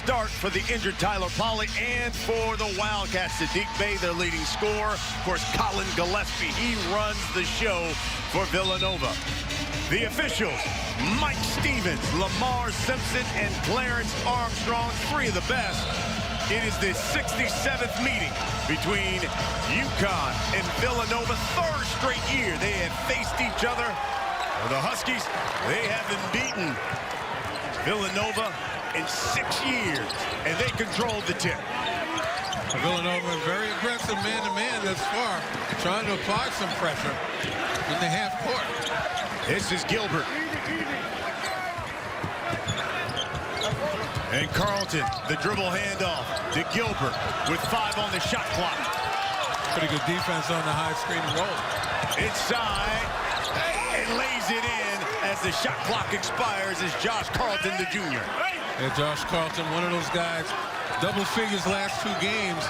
start for the injured Tyler Polley and for the Wildcats. Sadiq Bey, their leading scorer. Of course, Colin Gillespie, he runs the show for Villanova. The officials, Mike Stevens, Lamar Simpson, and Clarence Armstrong, three of the best. It is the 67th meeting between UConn and Villanova. Third straight year they have faced each other. For the Huskies, they haven't beaten Villanova in 6 years, and they controlled the tip. Villanova very aggressive man-to-man thus far, trying to apply some pressure in the half court. This is Gilbert. And Carlton, the dribble handoff to Gilbert with 5 on the shot clock. Pretty good defense on the high screen roll. Inside, and lays it in as the shot clock expires is Josh Carlton, the junior. Yeah, Josh Carlton, one of those guys, double figures last 2 games.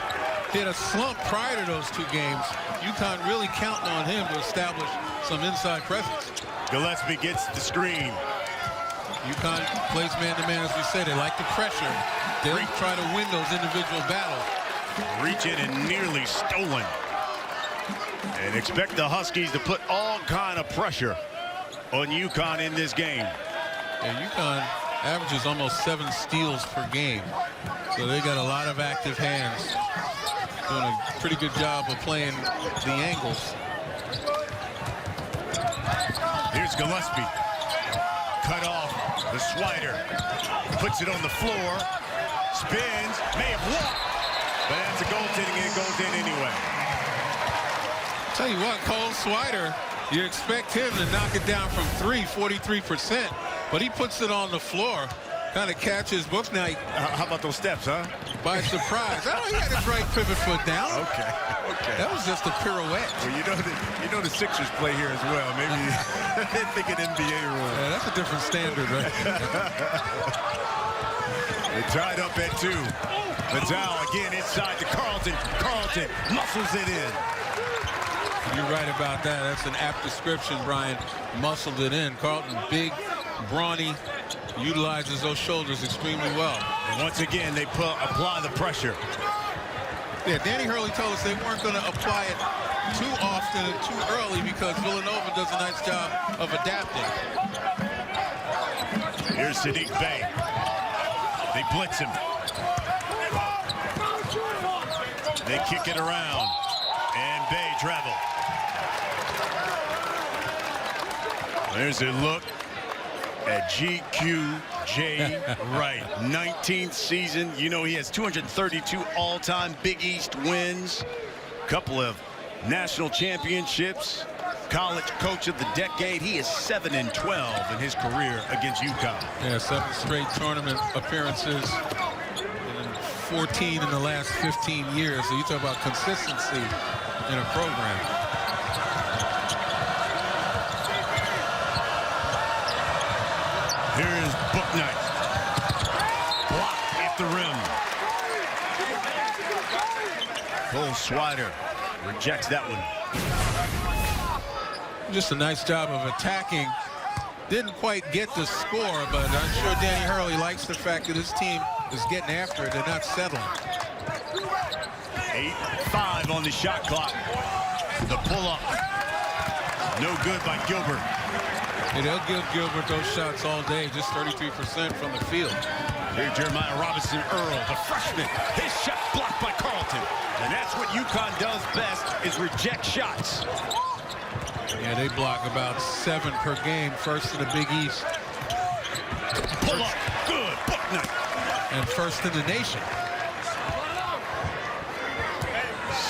He had a slump prior to those 2 games. UConn really counting on him to establish some inside presence. Gillespie gets the screen. UConn plays man-to-man, as we said. They like the pressure. They'll try to win those individual battles. Reach in and nearly stolen. And expect the Huskies to put all kind of pressure on UConn in this game. Yeah, UConn averages almost 7 steals per game. So they got a lot of active hands. Doing a pretty good job of playing the angles. Here's Gillespie. Cut off the Swider. Puts it on the floor. Spins. May have walked. But that's a goaltending, and it goes in anyway. Tell you what, Cole Swider, you expect him to knock it down from 3, 43%. But he puts it on the floor. Kind of catches Book Night. How about those steps, huh? By surprise. Oh, he had his right pivot foot down. Okay. That was just a pirouette. Well, you know the Sixers play here as well. Maybe they think an NBA rule. Yeah, that's a different standard, right? They tied up at 2. Vidal again inside to Carlton. Carlton muscles it in. You're right about that. That's an apt description, Brian. Muscled it in. Carlton, big, brawny, utilizes those shoulders extremely well. And once again, they apply the pressure. Yeah, Danny Hurley told us they weren't going to apply it too often and too early because Villanova does a nice job of adapting. Here's Sadiq Bey. They blitz him. They kick it around. And Bey travel. There's a look at GQJ Wright. 19th season. You know, he has 232 all-time Big East wins. Couple of national championships. College coach of the decade. He is 7-12 in his career against UConn. Yeah, 7 straight tournament appearances. And 14 in the last 15 years. So you talk about consistency in a program. Here's Book Night. Blocked at the rim. Cole Swider rejects that one. Just a nice job of attacking. Didn't quite get the score, but I'm sure Danny Hurley likes the fact that his team is getting after it. They're not settling. 8-5 on the shot clock. The pull-up. No good by Gilbert. Yeah, they'll give Gilbert those shots all day, just 33% from the field. Here's Jeremiah Robinson Earl, the freshman. His shot blocked by Carlton. And that's what UConn does best, is reject shots. Yeah, they block about 7 per game, first in the Big East. Pull up, good, Book Night. And first in the nation.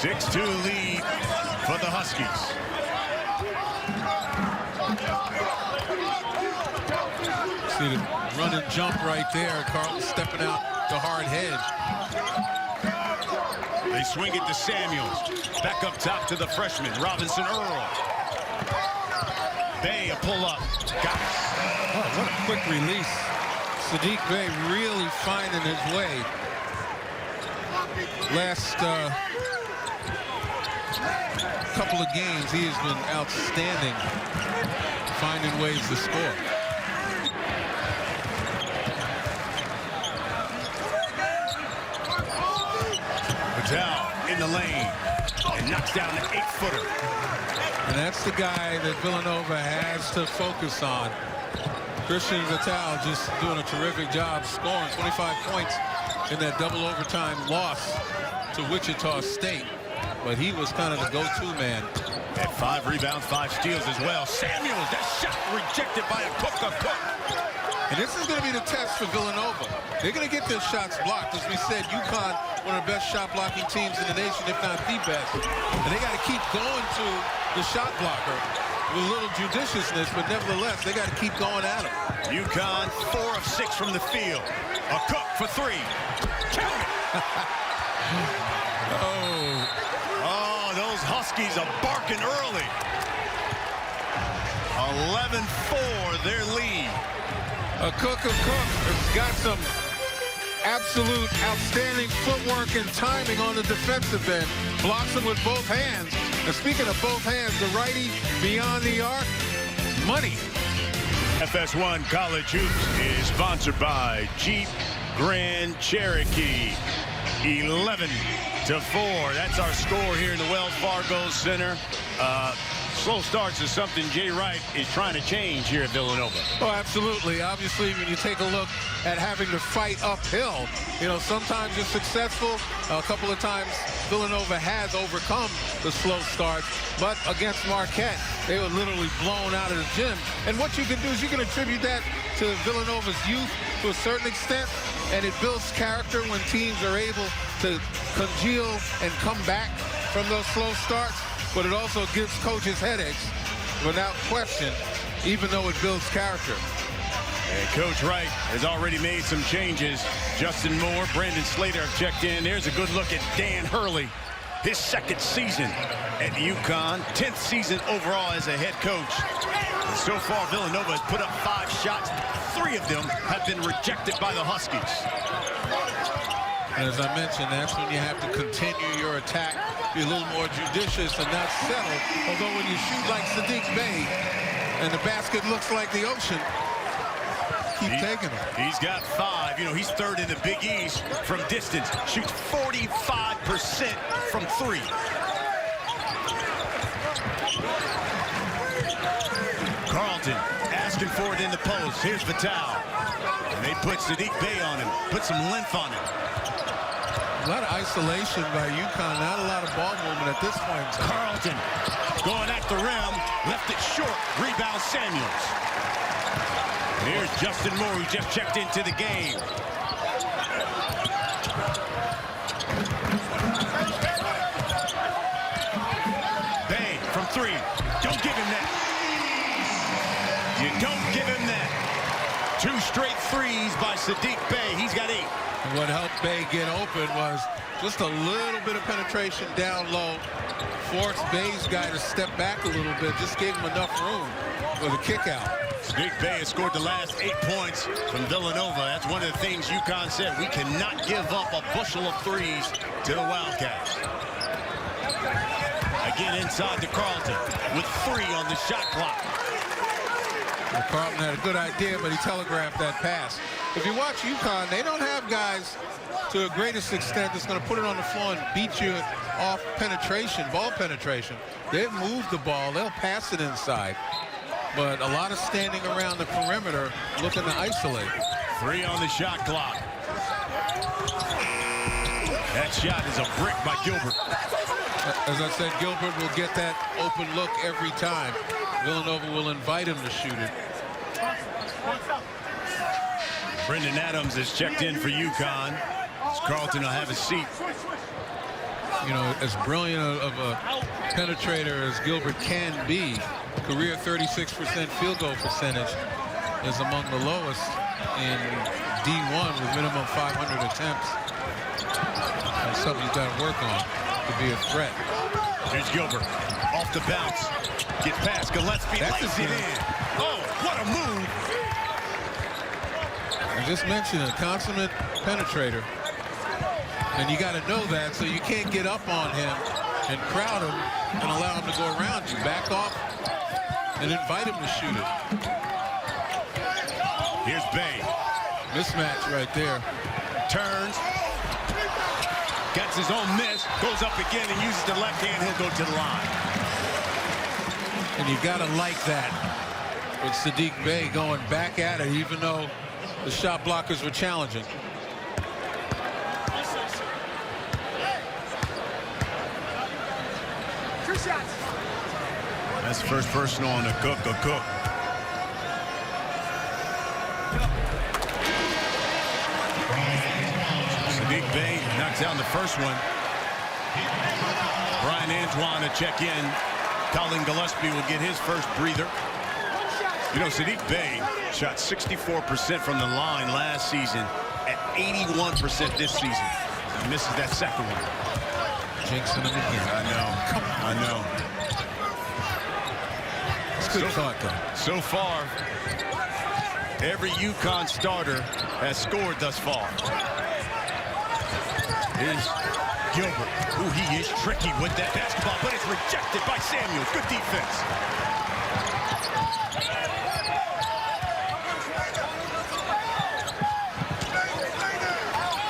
6-2 lead for the Huskies. See the run and jump right there. Carlton stepping out the hard hedge. They swing it to Samuels. Back up top to the freshman, Robinson Earl. Bey, a pull-up. Got it. Oh, what a quick release. Sadiq Bey really finding his way. Last couple of games, he has been outstanding, finding ways to score. Vital in the lane and knocks down the 8-footer. And that's the guy that Villanova has to focus on. Christian Vital just doing a terrific job scoring 25 points in that double overtime loss to Wichita State. But he was kind of the go-to man. At 5 rebounds, 5 steals as well. Samuels, that shot rejected by a Cook. And this is going to be the test for Villanova. They're going to get their shots blocked. As we said, UConn, one of the best shot blocking teams in the nation, if not the best. And they got to keep going to the shot blocker with a little judiciousness, but nevertheless, they got to keep going at him. UConn 4 of 6 from the field. A Cook for 3. Count it. Oh, those Huskies are barking early. 11-4 their lead. A Cook has got some absolute outstanding footwork and timing on the defensive end. Blocks them with both hands. And speaking of both hands, the righty beyond the arc, money. FS1 College Hoops is sponsored by Jeep Grand Cherokee. 11-4. That's our score here in the Wells Fargo Center. Slow starts is something Jay Wright is trying to change here at Villanova. Oh, absolutely. Obviously, when you take a look at having to fight uphill, you know, sometimes you're successful. A couple of times Villanova has overcome the slow start, but against Marquette, they were literally blown out of the gym. And what you can do is you can attribute that to Villanova's youth to a certain extent, and it builds character when teams are able to congeal and come back from those slow starts. But it also gives coaches headaches, without question, even though it builds character. And Coach Wright has already made some changes. Justin Moore, Brandon Slater have checked in. There's a good look at Dan Hurley, his 2nd season at UConn, 10th season overall as a head coach. And so far, Villanova has put up 5 shots. 3 of them have been rejected by the Huskies. And as I mentioned, that's when you have to continue your attack, be a little more judicious and not settle. Although when you shoot like Saddiq Bey and the basket looks like the ocean, keep taking them. He's got 5. You know, he's 3rd in the Big East from distance. Shoots 45% from 3. Carlton asking for it in the post. Here's Vital. And they put Saddiq Bey on him. Put some length on him. A lot of isolation by UConn, not a lot of ball movement at this point. Carlton going at the rim, left it short, rebound Samuels. And here's Justin Moore, who just checked into the game. Bey from 3, don't give him that. You don't give him that. 2 straight threes by Saddiq Bey, he's got 8. What helped Bey get open was just a little bit of penetration down low. Forced Bey's guy to step back a little bit. Just gave him enough room for the kick out. Saddiq Bey has scored the last 8 points from Villanova. That's one of the things UConn said. We cannot give up a bushel of threes to the Wildcats. Again inside to Carlton with 3 on the shot clock. Well, Carlton had a good idea, but he telegraphed that pass. If you watch UConn, they don't have guys to a greatest extent that's going to put it on the floor and beat you off penetration, ball penetration. They've moved the ball. They'll pass it inside. But a lot of standing around the perimeter looking to isolate. 3 on the shot clock. That shot is a brick by Gilbert. As I said, Gilbert will get that open look every time. Villanova will invite him to shoot it. Brendan Adams has checked in for UConn. Carlton will have a seat. You know, as brilliant of a penetrator as Gilbert can be, career 36% field goal percentage is among the lowest in D1 with minimum 500 attempts. That's something you've got to work on to be a threat. Here's Gilbert off the bounce. Gets past Gillespie, lays it in. Oh, what a move. I just mentioned a consummate penetrator. And you got to know that, so you can't get up on him and crowd him and allow him to go around you. Back off and invite him to shoot it. Here's Bey. Mismatch right there. Turns. Gets his own miss, goes up again and uses the left hand. He'll go to the line. And you got to like that with Saddiq Bey going back at it, even though the shot blockers were challenging. That's the first personal on the Cook. Saddiq Bey knocks down the first one. Brian Antoine to check in. Colin Gillespie will get his first breather. You know, Saddiq Bey shot 64% from the line last season at 81% this season. He misses that second one. Jinxing him again. I know. It's good thought, though. So far, every UConn starter has scored thus far. Here's Gilbert. Ooh, he is tricky with that basketball, but it's rejected by Samuels. Good defense.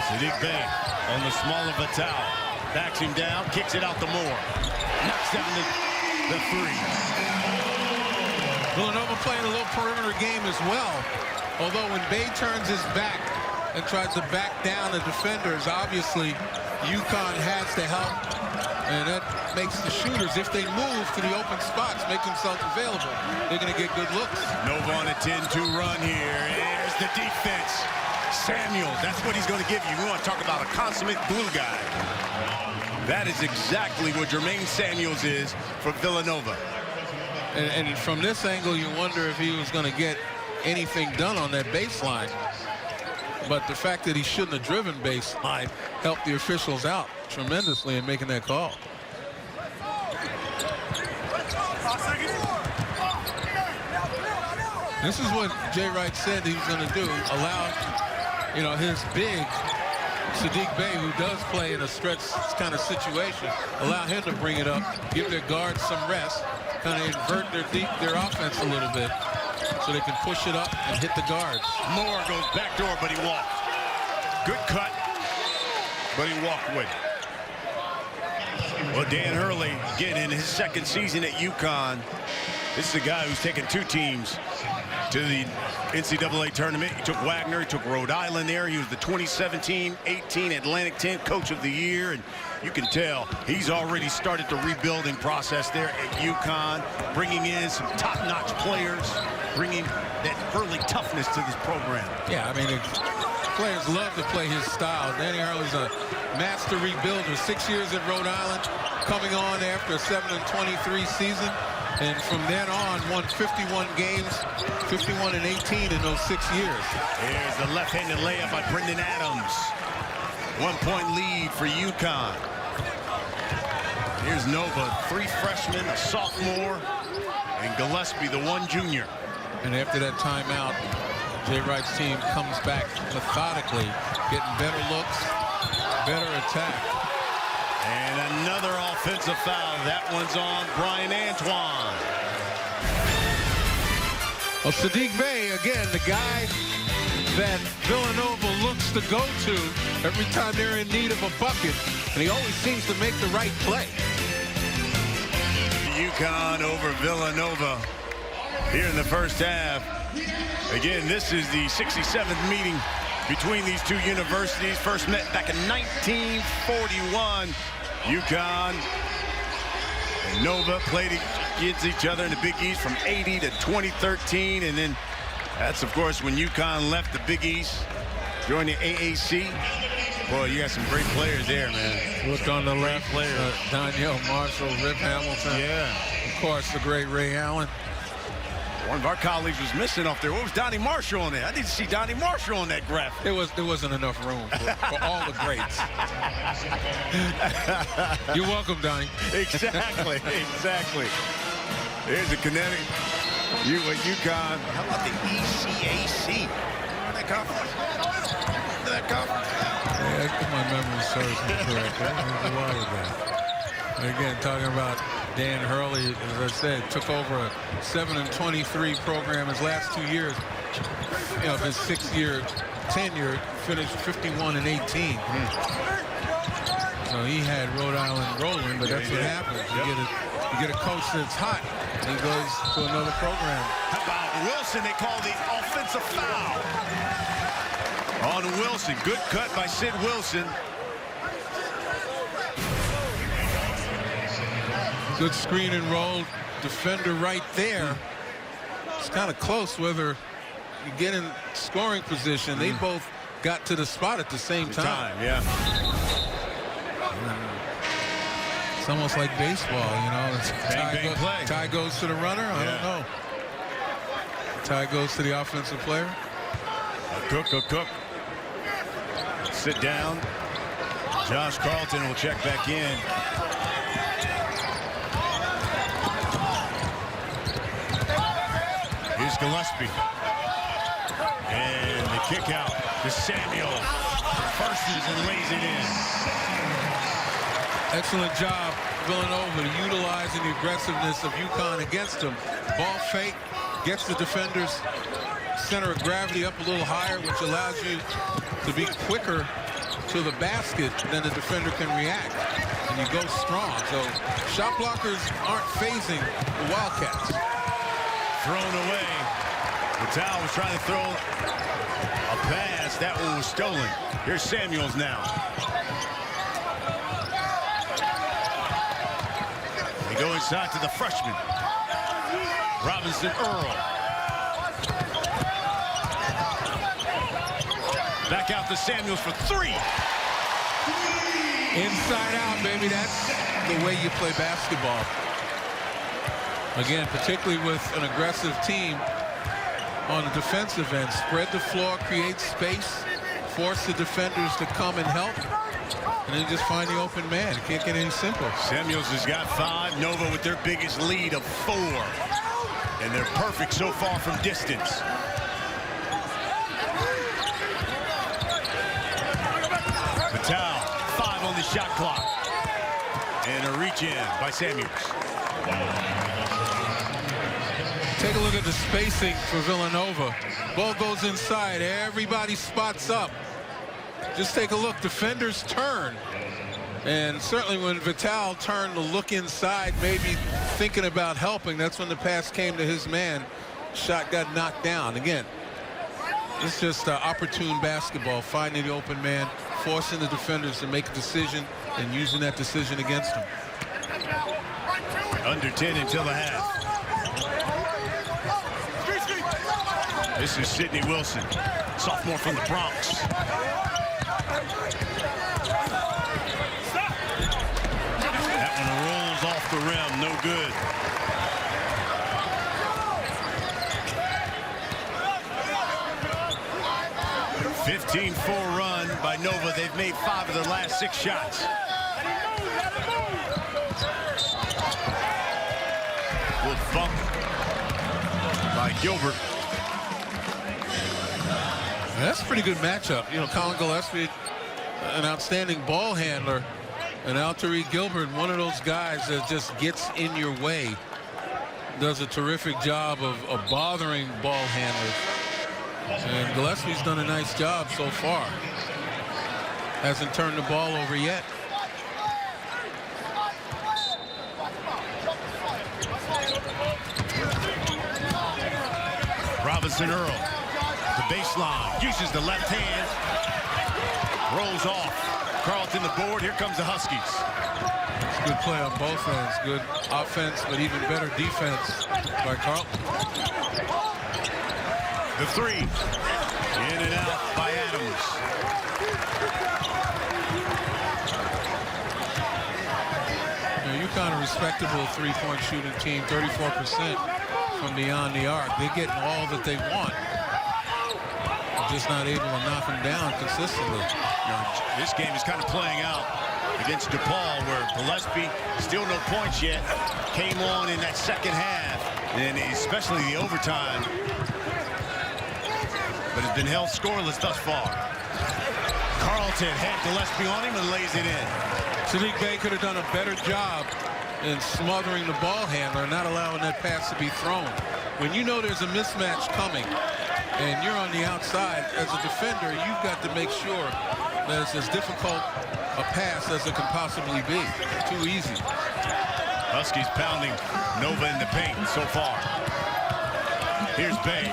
Saddiq Bey on the small of a towel. Backs him down, kicks it out to Moore. Knocks down the three. Villanova playing a little perimeter game as well. Although when Bey turns his back and tries to back down the defenders, obviously UConn has to help. And that makes the shooters, if they move to the open spots, make themselves available, they're going to get good looks. Nova on a 10-2 run here. There's the defense. Samuels, that's what he's going to give you. We want to talk about a consummate glue guy. That is exactly what Jermaine Samuels is for Villanova. And from this angle, you wonder if he was going to get anything done on that baseline. But the fact that he shouldn't have driven baseline helped the officials out tremendously in making that call. This is what Jay Wright said he was going to do. Allow, his big Saddiq Bey, who does play in a stretch kind of situation, allow him to bring it up, give their guards some rest, kind of invert their offense a little bit so they can push it up and hit the guards. Moore goes back door, but he walked. Good cut, but he walked with it. Well, Dan Hurley, again, in his second season at UConn, this is a guy who's taken two teams to the NCAA tournament. He took Wagner, he took Rhode Island there. He was the 2017-18 Atlantic 10 Coach of the Year, and you can tell he's already started the rebuilding process there at UConn, bringing in some top-notch players, bringing that Hurley toughness to this program. Yeah, I mean, players love to play his style. Danny Hurley's a master rebuilder. 6 years at Rhode Island, coming on after a 7-23 season. And from then on, won 51 games, 51-18 in those 6 years. Here's the left-handed layup by Brendan Adams. 1-point lead for UConn. Here's Nova, 3 freshmen, a sophomore, and Gillespie, the 1 junior. And after that timeout, Jay Wright's team comes back methodically, getting better looks, better attack. And another offensive foul. That one's on Brian Antoine. Well, Saddiq Bey, again, the guy that Villanova looks to go to every time they're in need of a bucket. And he always seems to make the right play. UConn over Villanova here in the first half. Again, this is the 67th meeting between these two universities. First met back in 1941. UConn and Nova played against each other in the Big East from 80 to 2013. And then that's, of course, when UConn left the Big East, joined the AAC. Boy, you got some great players there, man. Look on the left, Donnell Marshall, Rip Hamilton. Yeah. Of course, the great Ray Allen. One of our colleagues was missing off there. What was Donnie Marshall on there? I didn't see Donnie Marshall on that graphic. There wasn't enough room for all the greats. You're welcome, Donnie. Exactly. Here's a Connecticut. UConn. How about the ECAC? That conference? Yeah, if my memory serves me correct. That was a while ago. Again, talking about Dan Hurley, as I said, took over a 7-23 program his last 2 years. Of his 6-year tenure, finished 51-18. So he had Rhode Island rolling, but that's what happens. You get a coach that's hot, and he goes to another program. How about Wilson? They call the offensive foul on Wilson. Good cut by Sid Wilson. Good screen and roll. Defender right there. It's kind of close whether you get in scoring position. They both got to the spot at the same time. Yeah. It's almost like baseball, you know. Tie goes to the runner. I don't know. Tie goes to the offensive player. Cook. Sit down. Josh Carlton will check back in. Here's Gillespie. And the kick out to Samuel. Versus and lays it in. Excellent job, Villanova, utilizing the aggressiveness of UConn against them. Ball fake, gets the defender's center of gravity up a little higher, which allows you to be quicker to the basket than the defender can react. And you go strong. So shot blockers aren't phasing the Wildcats. Thrown away. Vitale was trying to throw a pass. That one was stolen. Here's Samuels now. They go inside to the freshman. Robinson Earl. Back out to Samuels for three. Inside out, baby. That's the way you play basketball. Again, particularly with an aggressive team on the defensive end. Spread the floor, create space, force the defenders to come and help, and then just find the open man. It can't get any simple. Samuels has got 5. Nova with their biggest lead of 4. And they're perfect so far from distance. Vitale, 5 on the shot clock. And a reach in by Samuels. Take a look at the spacing for Villanova. Ball goes inside. Everybody spots up. Just take a look. Defenders turn. And certainly when Vitale turned to look inside, maybe thinking about helping, that's when the pass came to his man. Shot got knocked down. Again, it's just opportune basketball, finding the open man, forcing the defenders to make a decision, and using that decision against them. Under 10 until the half. This is Sidney Wilson, sophomore from the Bronx. That one rolls off the rim, no good. .15-4 run by Nova. They've made 5 of their last 6 shots. Good bump by Gilbert. That's a pretty good matchup. You know, Colin Gillespie, an outstanding ball handler, and Altair Gilbert, one of those guys that just gets in your way, does a terrific job of bothering ball handlers. And Gillespie's done a nice job so far. Hasn't turned the ball over yet. Robinson Earl, the baseline, uses the left hand, rolls off. Carlton the board. Here comes the Huskies. It's good play on both ends. Good offense, but even better defense by Carlton. The 3, in and out by Adams. This game is kind of playing out against DePaul, where Gillespie, still no points yet, came on in that second half, and especially the overtime, but has been held scoreless thus far. Carlton had Gillespie on him and lays it in. Sadiq Bey could have done a better job in smothering the ball handler, not allowing that pass to be thrown. When you know there's a mismatch coming and you're on the outside, as a defender, you've got to make sure that it's as difficult a pass as it can possibly be. Too easy. Huskies pounding Nova in the paint so far. Here's Bay.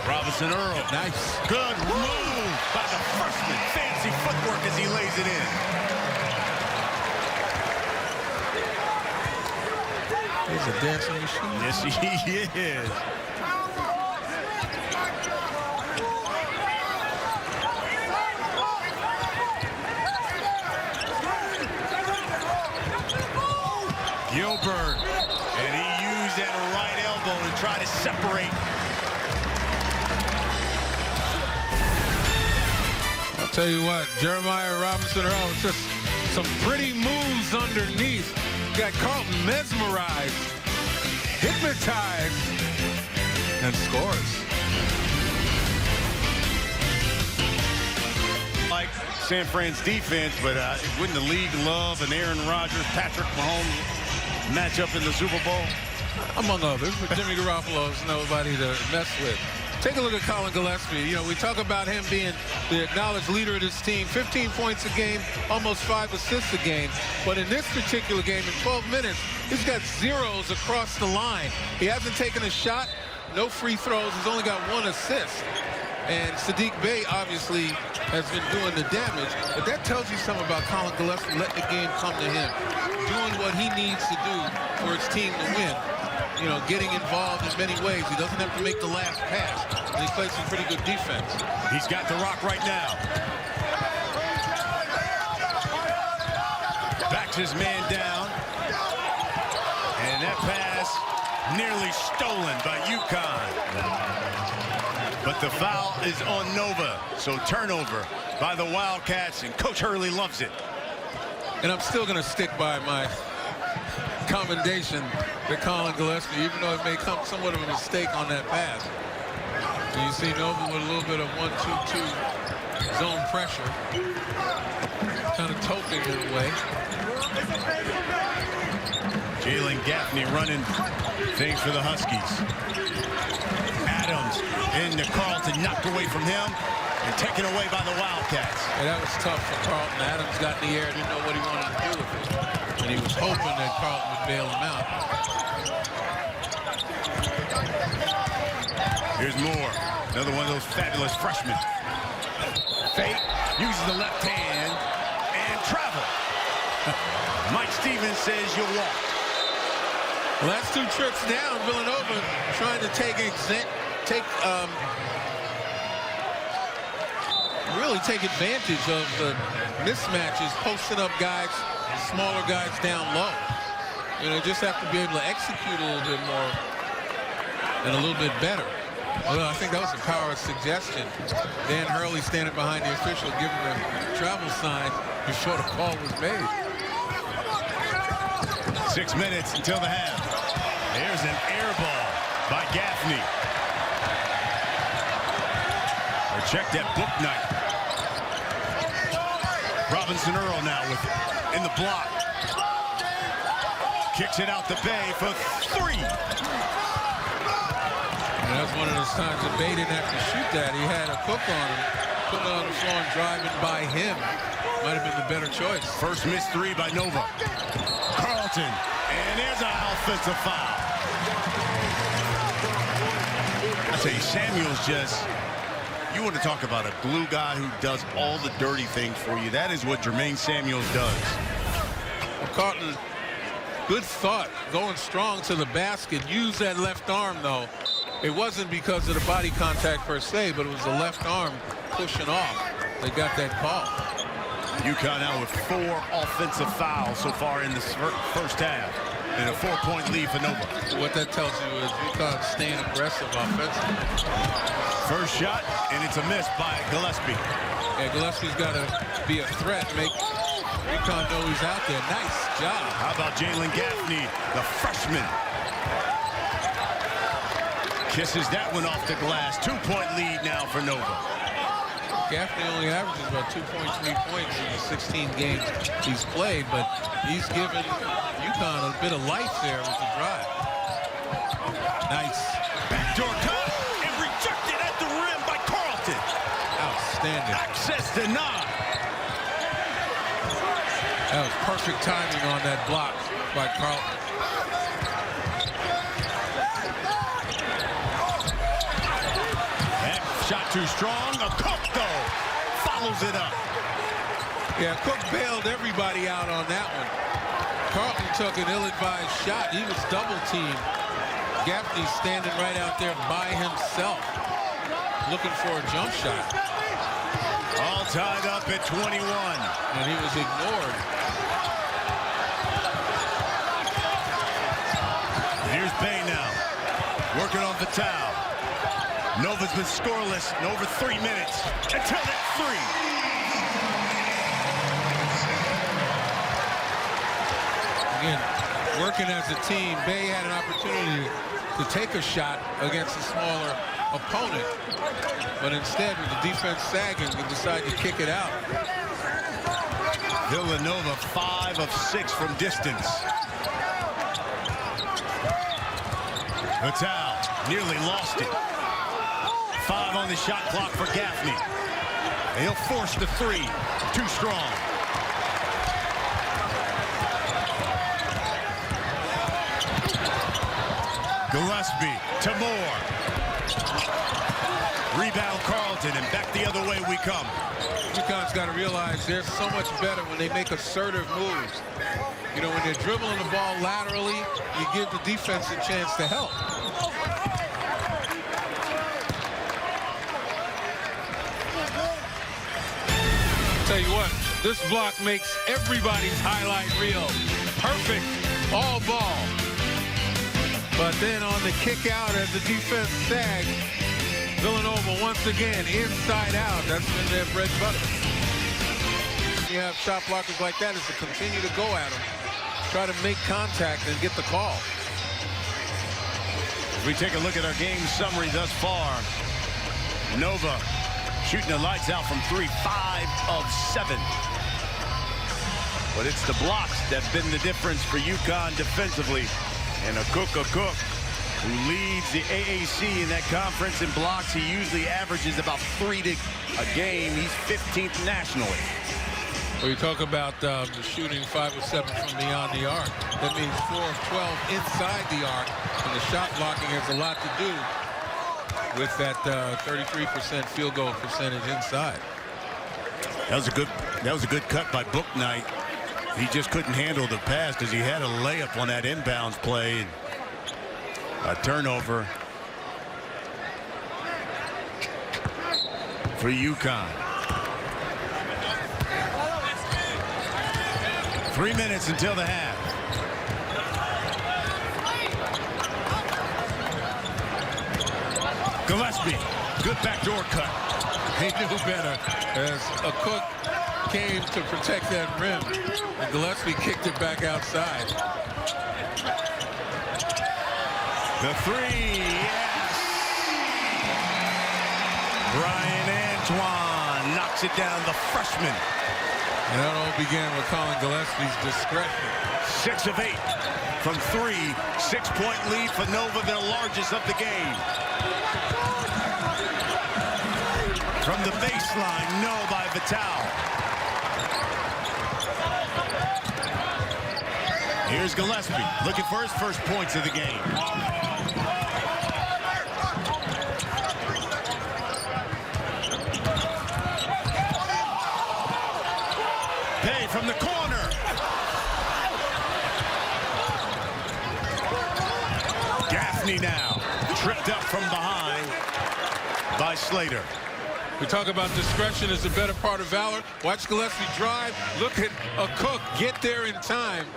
Robinson Earl. Nice. Good move by the freshman. Fancy footwork as he lays it in. He's a dancing machine. Yes, he is. Gilbert, and he used that right elbow to try to separate. I'll tell you what, Jeremiah Robinson Earl, just some pretty moves underneath. Got Carlton mesmerized, hypnotized, and scores. Like San Fran's defense, but wouldn't the league love an Aaron Rodgers, Patrick Mahomes matchup in the Super Bowl? Among others, but Jimmy Garoppolo's nobody to mess with. Take a look at Colin Gillespie. You know, we talk about him being the acknowledged leader of this team. 15 points a game, almost 5 assists a game. But in this particular game, in 12 minutes, he's got zeros across the line. He hasn't taken a shot, no free throws. He's only got 1 assist. And Saddiq Bey obviously has been doing the damage. But that tells you something about Colin Gillespie, letting the game come to him, doing what he needs to do for his team to win. You know, getting involved in many ways. He doesn't have to make the last pass. And he plays some pretty good defense. He's got the rock right now. Backs his man down. And that pass nearly stolen by UConn. But the foul is on Nova. So turnover by the Wildcats, and Coach Hurley loves it. And I'm still going to stick by my commendation to Colin Gillespie, even though it may come somewhat of a mistake on that pass. And you see Nova with a little bit of 1-2-2 zone pressure, kind of toking it away. Jalen Gaffney running things for the Huskies. Adams into Carlton, knocked away from him and taken away by the Wildcats. Yeah, that was tough for Carlton. Adams got in the air, didn't know what he wanted to do with it. And he was hoping that Carlton would bail him out. Here's Moore, another one of those fabulous freshmen. Fake, uses the left hand, and travel. Mike Stevens says you'll walk. Last 2 trips down, Villanova trying to really take advantage of the mismatches, posting up guys, smaller guys down low. You know, just have to be able to execute a little bit more and a little bit better. Although I think that was a power suggestion. Dan Hurley standing behind the official, giving the travel sign before the call was made. 6 minutes until the half. There's an air ball by Gaffney. Or check that book night. Robinson Earl now with it in the block. Kicks it out the Bay for 3. And that's one of those times that Bay didn't have to shoot that. He had a cook on him, putting it on the floor and driving by him. Might have been the better choice. First missed 3 by Nova. Carlton, and there's an offensive foul. I tell you, Samuels just, you want to talk about a glue guy who does all the dirty things for you. That is what Jermaine Samuels does. Well, Carlton, good thought, going strong to the basket. Use that left arm, though. It wasn't because of the body contact per se, but it was the left arm pushing off. They got that call. UConn now with 4 offensive fouls so far in the first half, and a 4-point lead for Nova. What that tells you is UConn staying aggressive offensively. First shot, and it's a miss by Gillespie. Yeah, Gillespie's got to be a threat, make UConn know he's out there. Nice job. How about Jalen Gaffney, the freshman? Kisses that one off the glass. 2-point lead now for Nova. Gaffney only averages about 2.3 points in the 16 games he's played, but he's given UConn a bit of life there with the drive. Nice. Backdoor cut and rejected at the rim by Carlton. Ouch. outstanding. Access denied. That was perfect timing on that block by Carlton. That shot too strong. A Cook, though, follows it up. Yeah, Cook bailed everybody out on that one. Carlton took an ill-advised shot. He was double-teamed. Gaffney standing right out there by himself, looking for a jump shot. All tied up at 21. And he was ignored. Here's Bay now, working on Vital. Nova's been scoreless in over 3 minutes until that three. Again, working as a team, Bay had an opportunity to take a shot against a smaller opponent, but instead, with the defense sagging, they decided to kick it out. Villanova 5 of 6 from distance. Vital nearly lost it. 5 on the shot clock for Gaffney. And he'll force the three. Too strong. Gillespie to Moore. Rebound Carlton, and back the other way we come. UConn's got to realize they're so much better when they make assertive moves. You know, when they're dribbling the ball laterally, you give the defense a chance to help. Tell you what, this block makes everybody's highlight reel. Perfect, all ball. But then on the kick out as the defense sagged, Villanova once again inside out. That's been their bread and butter. You have shot blockers like that is to continue to go at them, try to make contact and get the call. As we take a look at our game summary thus far, Nova shooting the lights out from 3, 5 of 7. But it's the blocks that's been the difference for UConn defensively. And a Cook who leads the AAC in that conference in blocks. He usually averages about 3 a game. He's 15th nationally. Well, you talk about shooting 5 of 7 from beyond the arc. That means 4 of 12 inside the arc. And the shot blocking has a lot to do with that 33% field goal percentage inside. That was a good cut by Bouknight. He just couldn't handle the pass because he had a layup on that inbounds play. A turnover for UConn. 3 minutes until the half. Gillespie, good backdoor cut. He knew better as a Cook came to protect that rim, and Gillespie kicked it back outside. The three, yes. Brian Antoine knocks it down, the freshman. And that all began with Colin Gillespie's discretion. 6 of 8 from 3. 6-point lead for Nova, their largest of the game. From the baseline, no by Vital. Here's Gillespie looking for his first points of the game. Bay from the corner. Gaffney now tripped up from behind by Slater. We talk about discretion as the better part of valor. Watch Gillespie drive. Look at a Cook get there in time.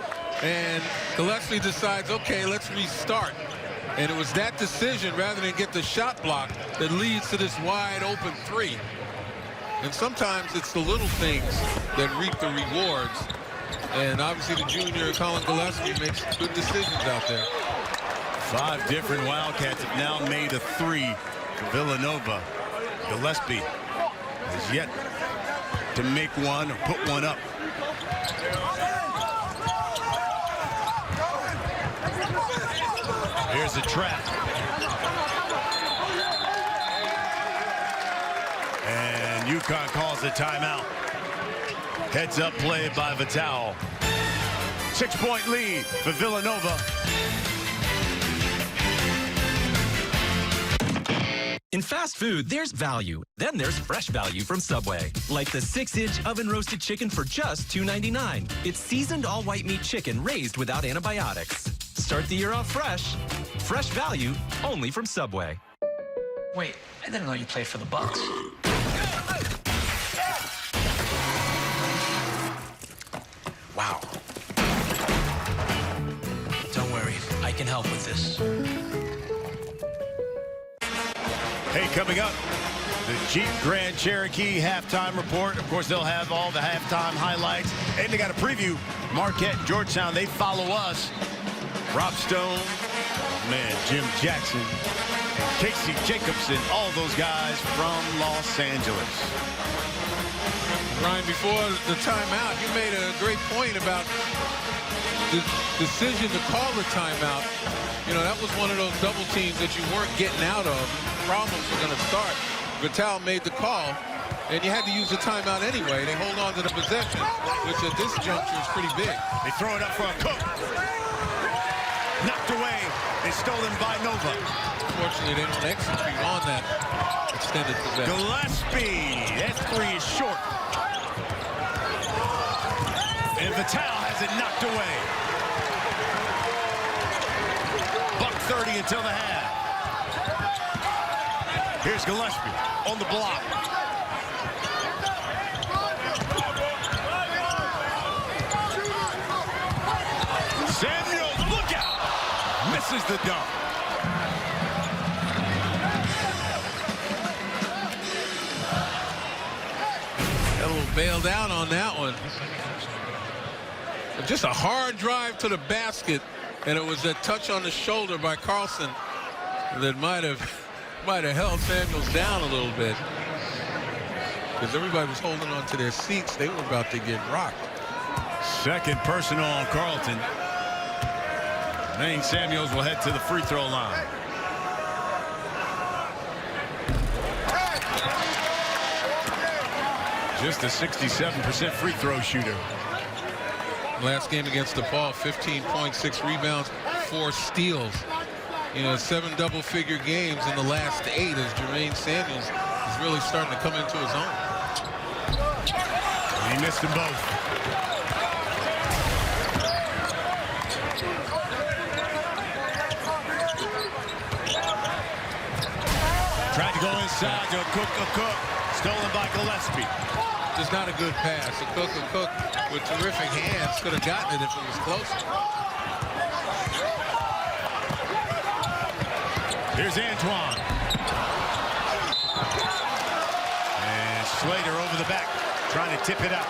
And Gillespie decides, okay, let's restart. And it was that decision rather than get the shot block that leads to this wide open three. And sometimes it's the little things that reap the rewards. And obviously the junior Colin Gillespie makes good decisions out there. 5 different Wildcats have now made a 3 for Villanova. Gillespie has yet to make one or put one up. Here's a trap. And And UConn calls the timeout. Heads up play by Vital. 6-point lead for Villanova. In fast food, there's value. Then there's fresh value from Subway. Like the 6-inch oven-roasted chicken for just $2.99. It's seasoned all-white meat chicken raised without antibiotics. Start the year off fresh. Fresh value, only from Subway. Wait, I didn't know you played for the Bucks. Wow. Don't worry, I can help with this. Hey, coming up, the Jeep Grand Cherokee halftime report. Of course, they'll have all the halftime highlights. And they got a preview. Marquette and Georgetown, they follow us. Rob Stone, man, Jim Jackson, and Casey Jacobson, all those guys from Los Angeles. Ryan, before the timeout, you made a great point about the decision to call the timeout. You know, that was one of those double teams that you weren't getting out of. Problems were going to start. Vital made the call, and you had to use the timeout anyway. They hold on to the possession, which at this juncture is pretty big. They throw it up for a Cook. Knocked away. It's stolen by Nova. Unfortunately, they don't execute on that extended possession. Gillespie. That three is short. And Vital has it knocked away. Buck 30 until the half. Here's Gillespie on the block. Samuels, look out! Misses the dunk. Got a little bailed out on that one. Just a hard drive to the basket, and it was a touch on the shoulder by Carlson that might have held Samuels down a little bit, because everybody was holding on to their seats. They were about to get rocked. Second personal on Carlton. Lane Samuels will head to the free throw line. Just a 67% free throw shooter. Last game against DePaul, 15 points, 6 rebounds, 4 steals. You know, 7 double-figure games in the last 8 as Jermaine Samuels is really starting to come into his own. He missed them both. Tried to go inside to a Cook. Stolen by Gillespie. Just not a good pass. A Cook with terrific hands could have gotten it if it was closer. Here's Antoine. And Slater over the back, trying to tip it out.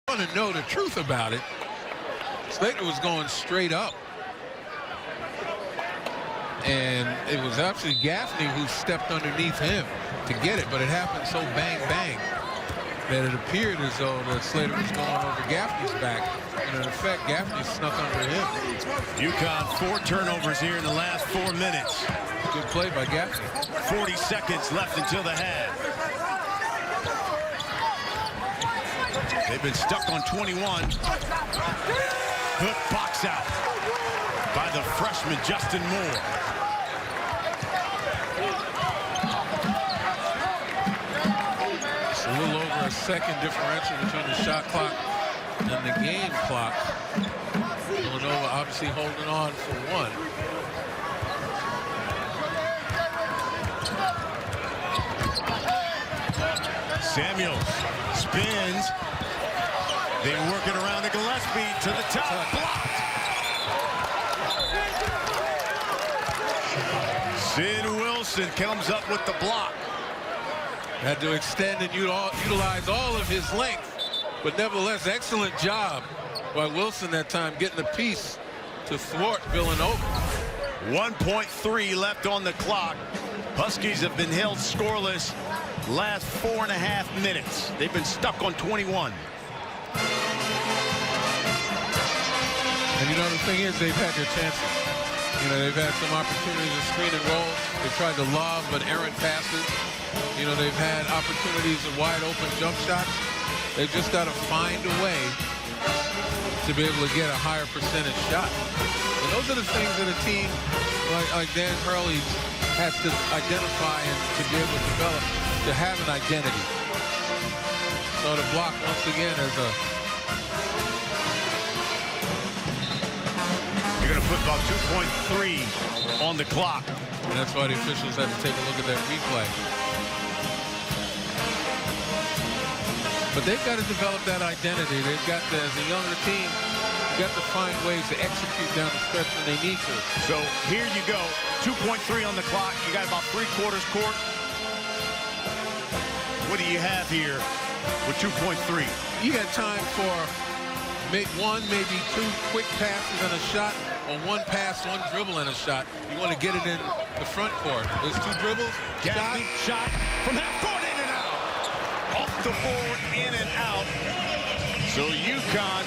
I want to know the truth about it. Slater was going straight up. And it was actually Gaffney who stepped underneath him to get it, but it happened so bang that it appeared as though that Slater was going over Gaffney's back, and in effect Gaffney snuck under him. UConn 4 turnovers here in the last 4 minutes. Good play by Gaffney. 40 seconds left until the half. They've been stuck on 21. Good box out by the freshman Justin Moore. It's a little over a second differential between the shot clock and the game clock. Villanova obviously holding on for 1. Samuels spins. They're working around the Gillespie to the top. Blocked. Sid Wilson comes up with the block. Had to extend and utilize all of his length, but nevertheless, excellent job by Wilson that time getting the piece to thwart Villanova. 1.3 left on the clock. Huskies have been held scoreless last 4.5 minutes. They've been stuck on 21. And you know, the thing is, they've had their chances. You know, they've had some opportunities to screen and roll. They've tried to lob, but errant passes. You know, they've had opportunities of wide open jump shots. They've just got to find a way to be able to get a higher percentage shot. And those are the things that a team like Dan Hurley has to identify and to be able to develop, to have an identity. So the block once again is a... You're going to put about 2.3 on the clock. And that's why the officials have to take a look at that replay. But they've got to develop that identity. They've got to, as a younger team, got to find ways to execute down the stretch when they need to. So here you go, 2.3 on the clock. You got about 3/4 court. What do you have here with 2.3? You got time for one, maybe two quick passes and a shot, or one pass, one dribble and a shot. You want to get it in the front court. There's two dribbles, shot from half court, in and out. Off the board, in and out. So UConn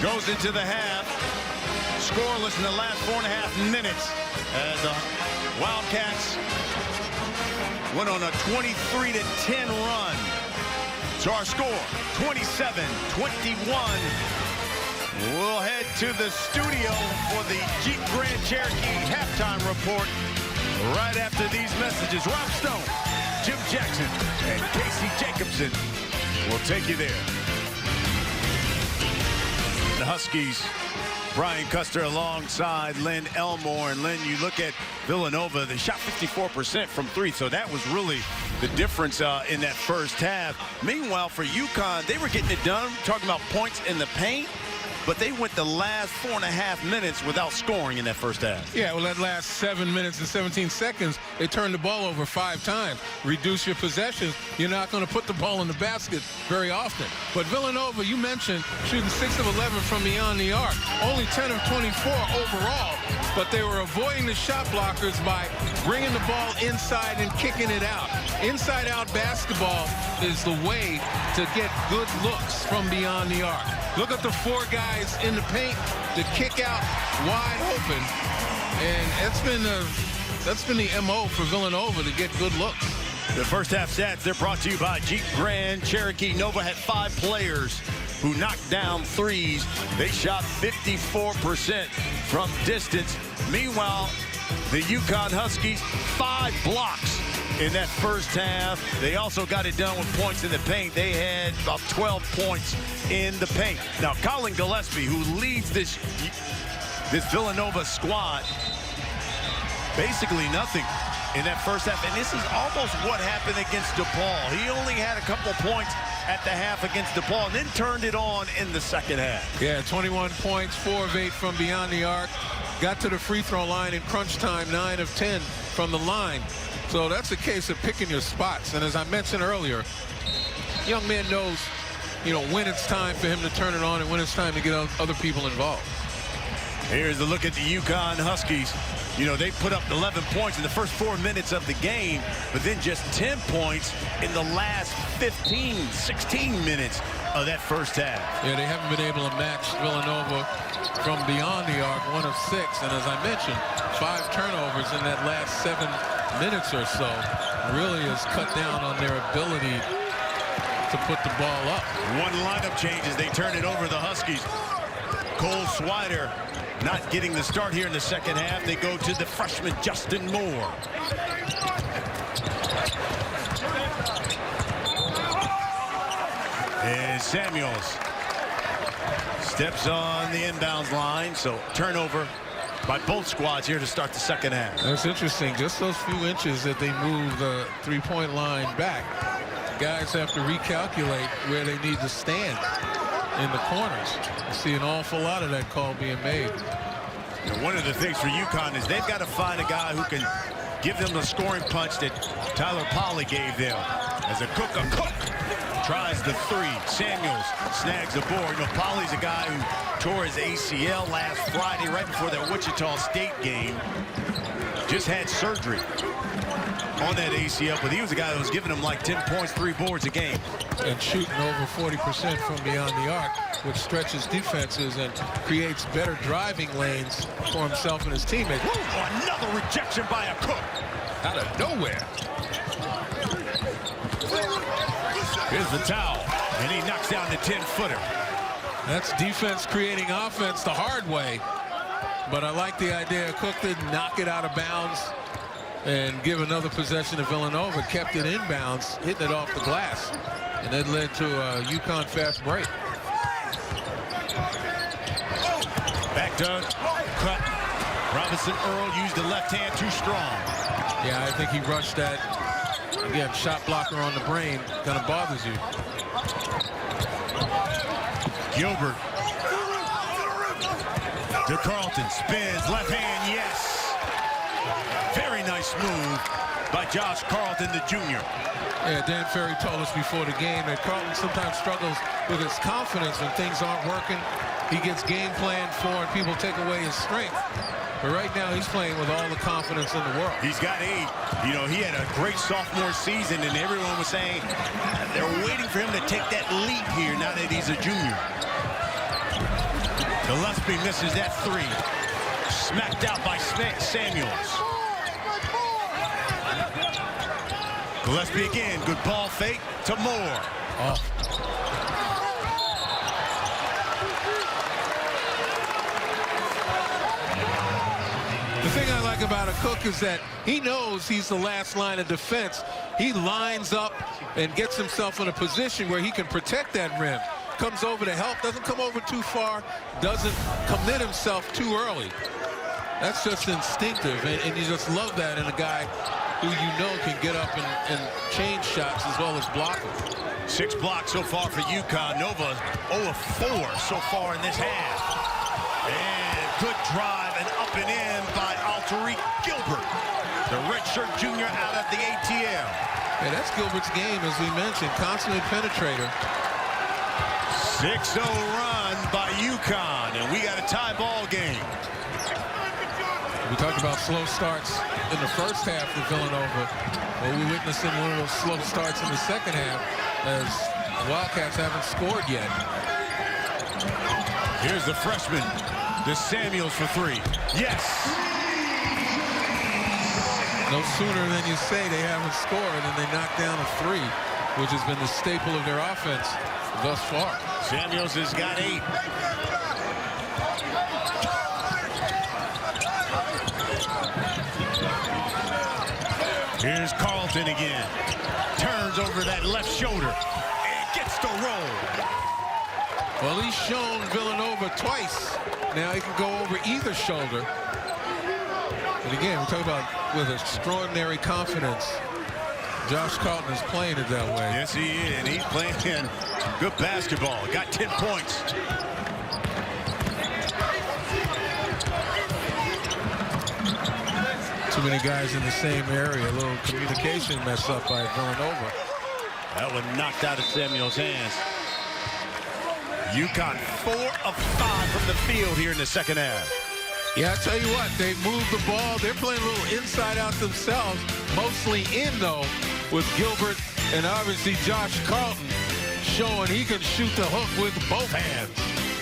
goes into the half, scoreless in the last 4.5 minutes as the Wildcats went on a 23-10 run. So our score, 27-21. We'll head to the studio for the Jeep Grand Cherokee halftime report right after these messages. Rob Stone, Jim Jackson, and Casey Jacobson will take you there. The Huskies, Brian Custer alongside Lynn Elmore. And Lynn, you look at Villanova, they shot 54% from three, so that was really the difference in that first half. Meanwhile, for UConn, they were getting it done, talking about points in the paint, but they went the last 4.5 minutes without scoring in that first half. Yeah, well, that last 7 minutes and 17 seconds, they turned the ball over 5 times. Reduce your possessions. You're not going to put the ball in the basket very often. But Villanova, you mentioned, shooting 6 of 11 from beyond the arc. Only 10 of 24 overall. But they were avoiding the shot blockers by bringing the ball inside and kicking it out. Inside-out basketball is the way to get good looks from beyond the arc. Look at the 4 guys in the paint to kick out wide open. And that's been the MO for Villanova, to get good looks. The first half stats, they're brought to you by Jeep Grand Cherokee. Nova had 5 players who knocked down threes. They shot 54% from distance. Meanwhile, the UConn Huskies, 5 blocks in that first half. They also got it done with points in the paint. They had about 12 points in the paint. Now, Colin Gillespie, who leads this Villanova squad, basically nothing in that first half. And this is almost what happened against DePaul. He only had a couple points at the half against DePaul and then turned it on in the second half. Yeah, 21 points, 4 of 8 from beyond the arc. Got to the free throw line in crunch time, 9 of 10 from the line. So that's a case of picking your spots. And as I mentioned earlier, young man knows, you know, when it's time for him to turn it on and when it's time to get other people involved. Here's a look at the UConn Huskies. You know, they put up 11 points in the first 4 minutes of the game, but then just 10 points in the last 15, 16 minutes of that first half. Yeah, they haven't been able to match Villanova from beyond the arc, 1 of 6. And as I mentioned, 5 turnovers in that last 7 minutes or so really has cut down on their ability to put the ball up. 1 lineup changes. They turn it over, the Huskies. Cole Swider not getting the start here in the second half. They go to the freshman Justin Moore. And Samuels steps on the inbounds line. So turnover by both squads here to start the second half. That's interesting. Just those few inches that they move the three-point line back. Guys have to recalculate where they need to stand in the corners. I see an awful lot of that call being made. And one of the things for UConn is they've got to find a guy who can give them the scoring punch that Tyler Polley gave them. As a Cook tries the 3. Samuels snags the board. You know, Polley's a guy who tore his ACL last Friday right before that Wichita State game. Just had surgery on that ACL, but he was a guy that was giving him like 10 points, 3 boards a game. And shooting over 40% from beyond the arc, which stretches defenses and creates better driving lanes for himself and his teammates. Ooh, another rejection by a Cook. Out of nowhere. Here's the towel, and he knocks down the 10-footer. That's defense creating offense the hard way. But I like the idea. Cook didn't knock it out of bounds and give another possession to Villanova. Kept it inbounds, hitting it off the glass. And that led to a UConn fast break. Back to cut. Robinson Earl used the left hand too strong. Yeah, I think he rushed that. Again, shot blocker on the brain kind of bothers you. Gilbert. To Carlton. Spins. Left hand. Yes. Very nice move by Josh Carlton, the junior. Yeah, Dan Ferry told us before the game that Carlton sometimes struggles with his confidence when things aren't working. He gets game planned for and people take away his strength. But right now he's playing with all the confidence in the world. He's got 8. You know, he had a great sophomore season, and everyone was saying they're waiting for him to take that leap here now that he's a junior. Gillespie misses that 3. Smacked out by Samuels. Gillespie again. Good ball fake to Moore. Oh. The thing I like about a Cook is that he knows he's the last line of defense. He lines up and gets himself in a position where he can protect that rim. Comes over to help, doesn't come over too far, doesn't commit himself too early. That's just instinctive, and you just love that in a guy who you know can get up and change shots as well as block them. 6 blocks so far for UConn. Nova 0 of 4 so far in this half. And good drive and up and in by Tariq Gilbert, the redshirt junior out of the ATL. Yeah, that's Gilbert's game, as we mentioned, consummate penetrator. 6-0 run by UConn, and we got a tie ball game. We talked about slow starts in the first half for Villanova. Well, we're witnessing one of those slow starts in the second half as the Wildcats haven't scored yet. Here's the freshman, the Samuels for 3. Yes. No sooner than you say they haven't scored and they knock down a 3, which has been the staple of their offense thus far. Samuels has got 8. Here's Carlton again. Turns over that left shoulder and gets the roll. Well, he's shown Villanova twice. Now he can go over either shoulder. But again, we're talking about with extraordinary confidence. Josh Carlton is playing it that way. Yes, he is. And he's playing good basketball. Got 10 points. Too many guys in the same area. A little communication mess up by Villanova. That one knocked out of Samuel's hands. UConn 4 of 5 from the field here in the second half. Yeah, I tell you what, they moved the ball. They're playing a little inside out themselves, mostly in though, with Gilbert and obviously Josh Carlton showing he can shoot the hook with both hands.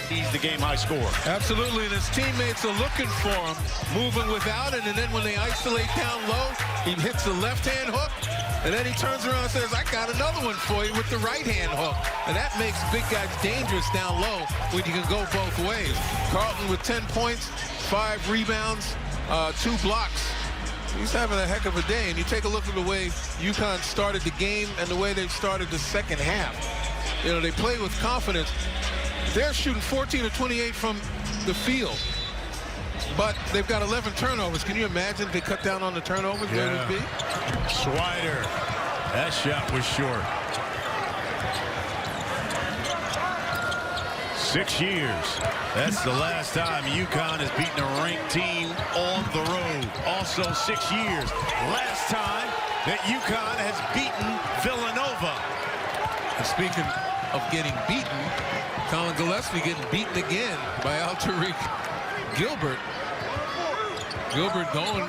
He's the game high scorer. Absolutely, and his teammates are looking for him, moving without it, and then when they isolate down low, he hits the left-hand hook, and then he turns around and says, I got another one for you with the right-hand hook. And that makes big guys dangerous down low when you can go both ways. Carlton with 10 points, 5 rebounds, 2 blocks. He's having a heck of a day, and you take a look at the way UConn started the game and the way they've started the second half. You know, they play with confidence. They're shooting 14 of 28 from the field, but they've got 11 turnovers. Can you imagine if they cut down on the turnovers? Where it would be? Schweider, that shot was short. 6 years. That's the last time UConn has beaten a ranked team on the road. Also 6 years. Last time that UConn has beaten Villanova. And speaking of getting beaten, Colin Gillespie getting beaten again by Tariq Gilbert. Gilbert going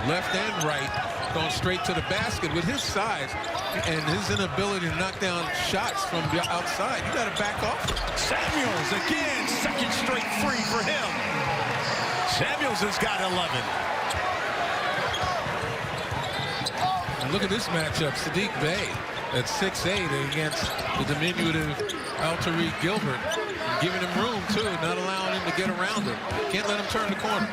left and right, going straight to the basket. With his size and his inability to knock down shots from the outside, you got to back off. Samuels again, second straight free for him. Samuels has got 11. And look at this matchup. Saddiq Bey at 6'8" against the diminutive Tariq Gilbert. Giving him room, too, not allowing him to get around him. Can't let him turn the corner.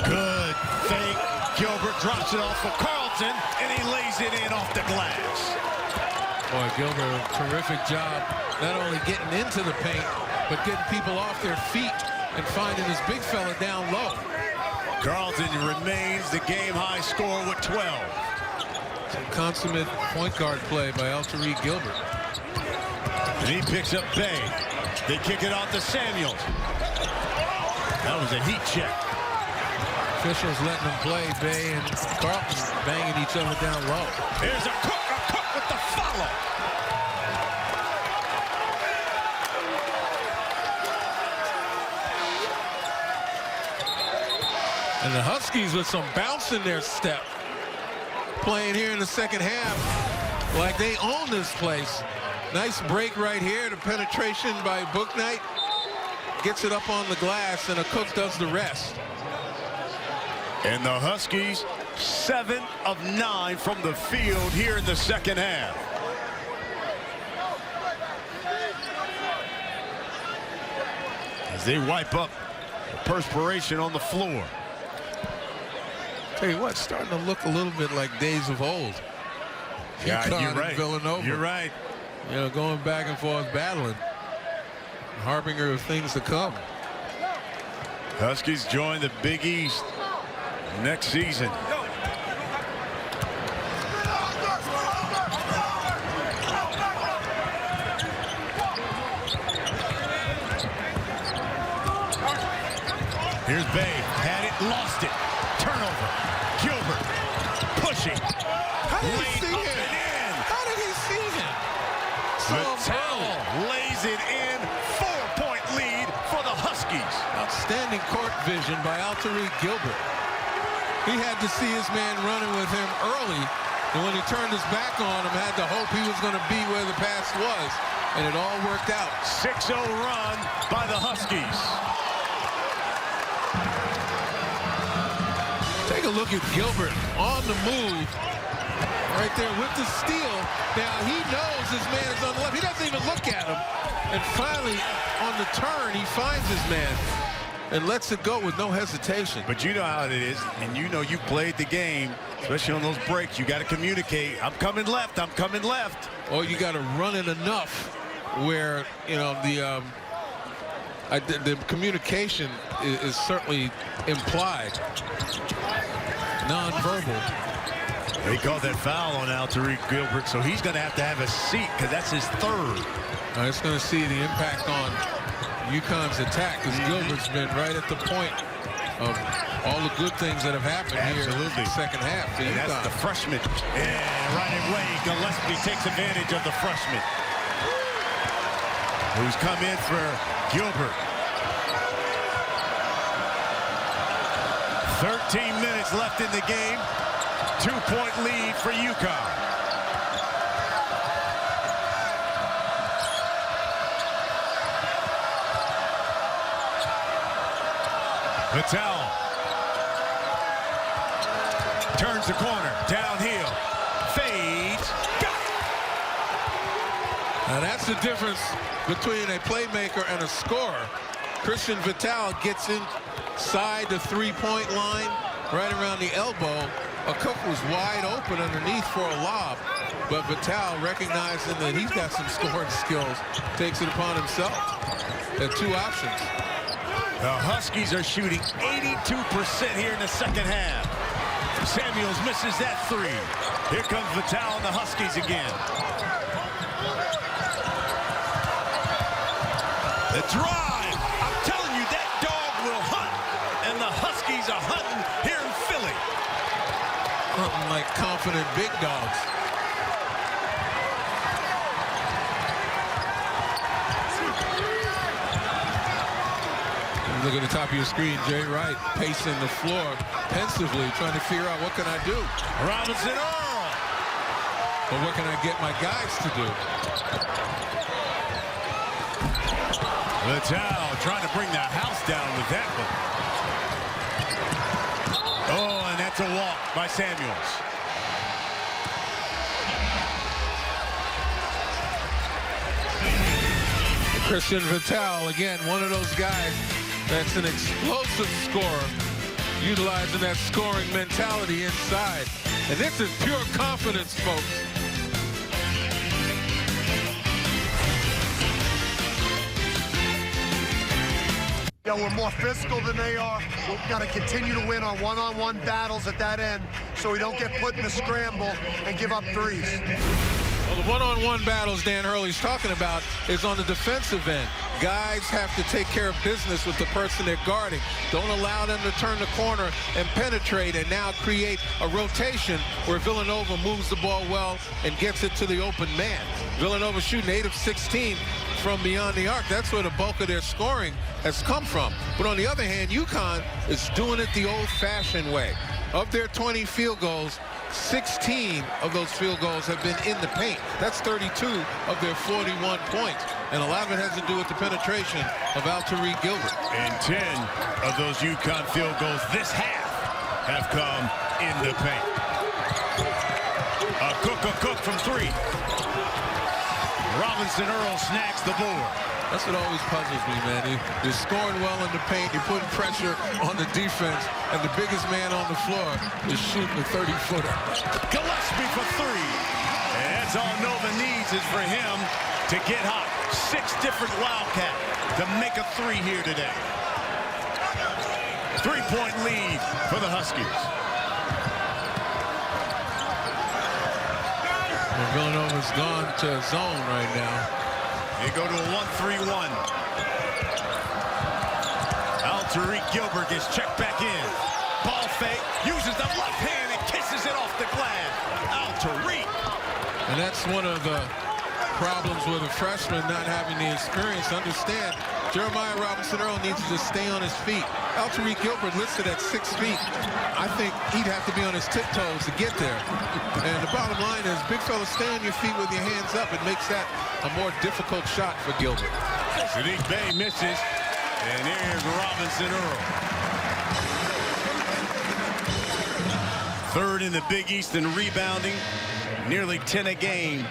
Good fake. Gilbert drops it off for Carlton, and he lays it in off the glass. Boy, Gilbert, a terrific job not only getting into the paint, but getting people off their feet and finding his big fella down low. Carlton remains the game-high score with 12. Some consummate point guard play by Tariq Gilbert. And he picks up Bey. They kick it off to Samuels. That was a heat check. Officials letting them play. Bey and Carlton banging each other down low. Here's a Cook with the follow. And the Huskies with some bounce in their step. Playing here in the second half like they own this place. Nice break right here. The penetration by Bouknight gets it up on the glass, and a Cook does the rest. And the Huskies 7 of 9 from the field here in the second half. As they wipe up the perspiration on the floor. Tell you what, starting to look a little bit like days of old. Yeah, UConn you're right. and Villanova. You're right. You know, going back and forth battling. Harbinger of things to come. Huskies join the Big East next season. Here's Bey. Had it, lost it. Turnover. Gilbert pushing. How did he see him? How did he see him? Vitale lays it in. 4-point lead for the Huskies. Outstanding court vision by Tariq Gilbert. He had to see his man running with him early, and when he turned his back on him, had to hope he was going to be where the pass was, and it all worked out. 6-0 run by the Huskies. Take a look at Gilbert on the move. Right there with the steal. Now he knows his man is on the left. He doesn't even look at him. And finally, on the turn, he finds his man and lets it go with no hesitation. But you know how it is, and you know you played the game, especially on those breaks. You got to communicate. I'm coming left. I'm coming left. Or you got to run it enough where, you know, the communication is certainly implied, non-verbal. They called that foul on Tariq Gilbert, so he's going to have a seat because that's his third. It's going to see the impact on UConn's attack, because Gilbert's been right at the point of all the good things that have happened here in the second half. And that's the freshman. Yeah, right away, Gillespie takes advantage of the freshman, who's come in for Gilbert. 13 minutes left in the game. 2-point lead for UConn. Vitale turns the corner, downhill, fades, got it. Now that's the difference between a playmaker and a scorer. Christian Vitale gets inside the three-point line, right around the elbow. A Cook was wide open underneath for a lob, but Vitale, recognizing that he's got some scoring skills, takes it upon himself. There are two options. The Huskies are shooting 82% here in the second half. Samuels misses that three. Here comes Vitale and the Huskies again. The drive. I'm telling you, that dog will hunt. And the Huskies are hunting here in Philly. Hunting like confident big dogs. Look at the top of your screen, Jay Wright pacing the floor pensively, trying to figure out what can I do. Robinson Earl. But what can I get my guys to do? Vitale trying to bring the house down with that one. Oh, and that's a walk by Samuels. Christian Vitale, again, one of those guys that's an explosive scorer, utilizing that scoring mentality inside. And this is pure confidence, folks. Yeah, we're more physical than they are. We've got to continue to win our one-on-one battles at that end so we don't get put in a scramble and give up threes. Well, the one-on-one battles Dan Hurley's talking about is on the defensive end. Guys have to take care of business with the person they're guarding. Don't allow them to turn the corner and penetrate and now create a rotation where Villanova moves the ball well and gets it to the open man. Villanova shooting 8 of 16 from beyond the arc. That's where the bulk of their scoring has come from. But on the other hand, UConn is doing it the old-fashioned way. Of their 20 field goals, 16 of those field goals have been in the paint. That's 32 of their 41 points. And a lot of it has to do with the penetration of Tariq Gilbert. And 10 of those UConn field goals this half have come in the paint. A Cook from 3. Robinson Earl snacks the board. That's what always puzzles me, man. You're scoring well in the paint, you're putting pressure on the defense, and the biggest man on the floor is shooting a 30-footer. Gillespie for 3. And that's all Nova needs is for him to get hot. 6 different Wildcats to make a 3 here today. 3-point lead for the Huskies. And Villanova's gone to zone right now. They go to a 1-3-1. Tariq Gilbert gets checked back in. Ball fake, uses the left hand and kisses it off the glass. Tariq. And that's one of the problems with a freshman not having the experience. Understand, Jeremiah Robinson Earl needs to just stay on his feet. Tariq Gilbert listed at 6 feet. I think he'd have to be on his tiptoes to get there. And the bottom line is, big fella, stay on your feet with your hands up. It makes that a more difficult shot for Gilbert. Sadiq Bey misses, and here's Robinson Earl. Third in the Big East in rebounding, nearly 10 a game.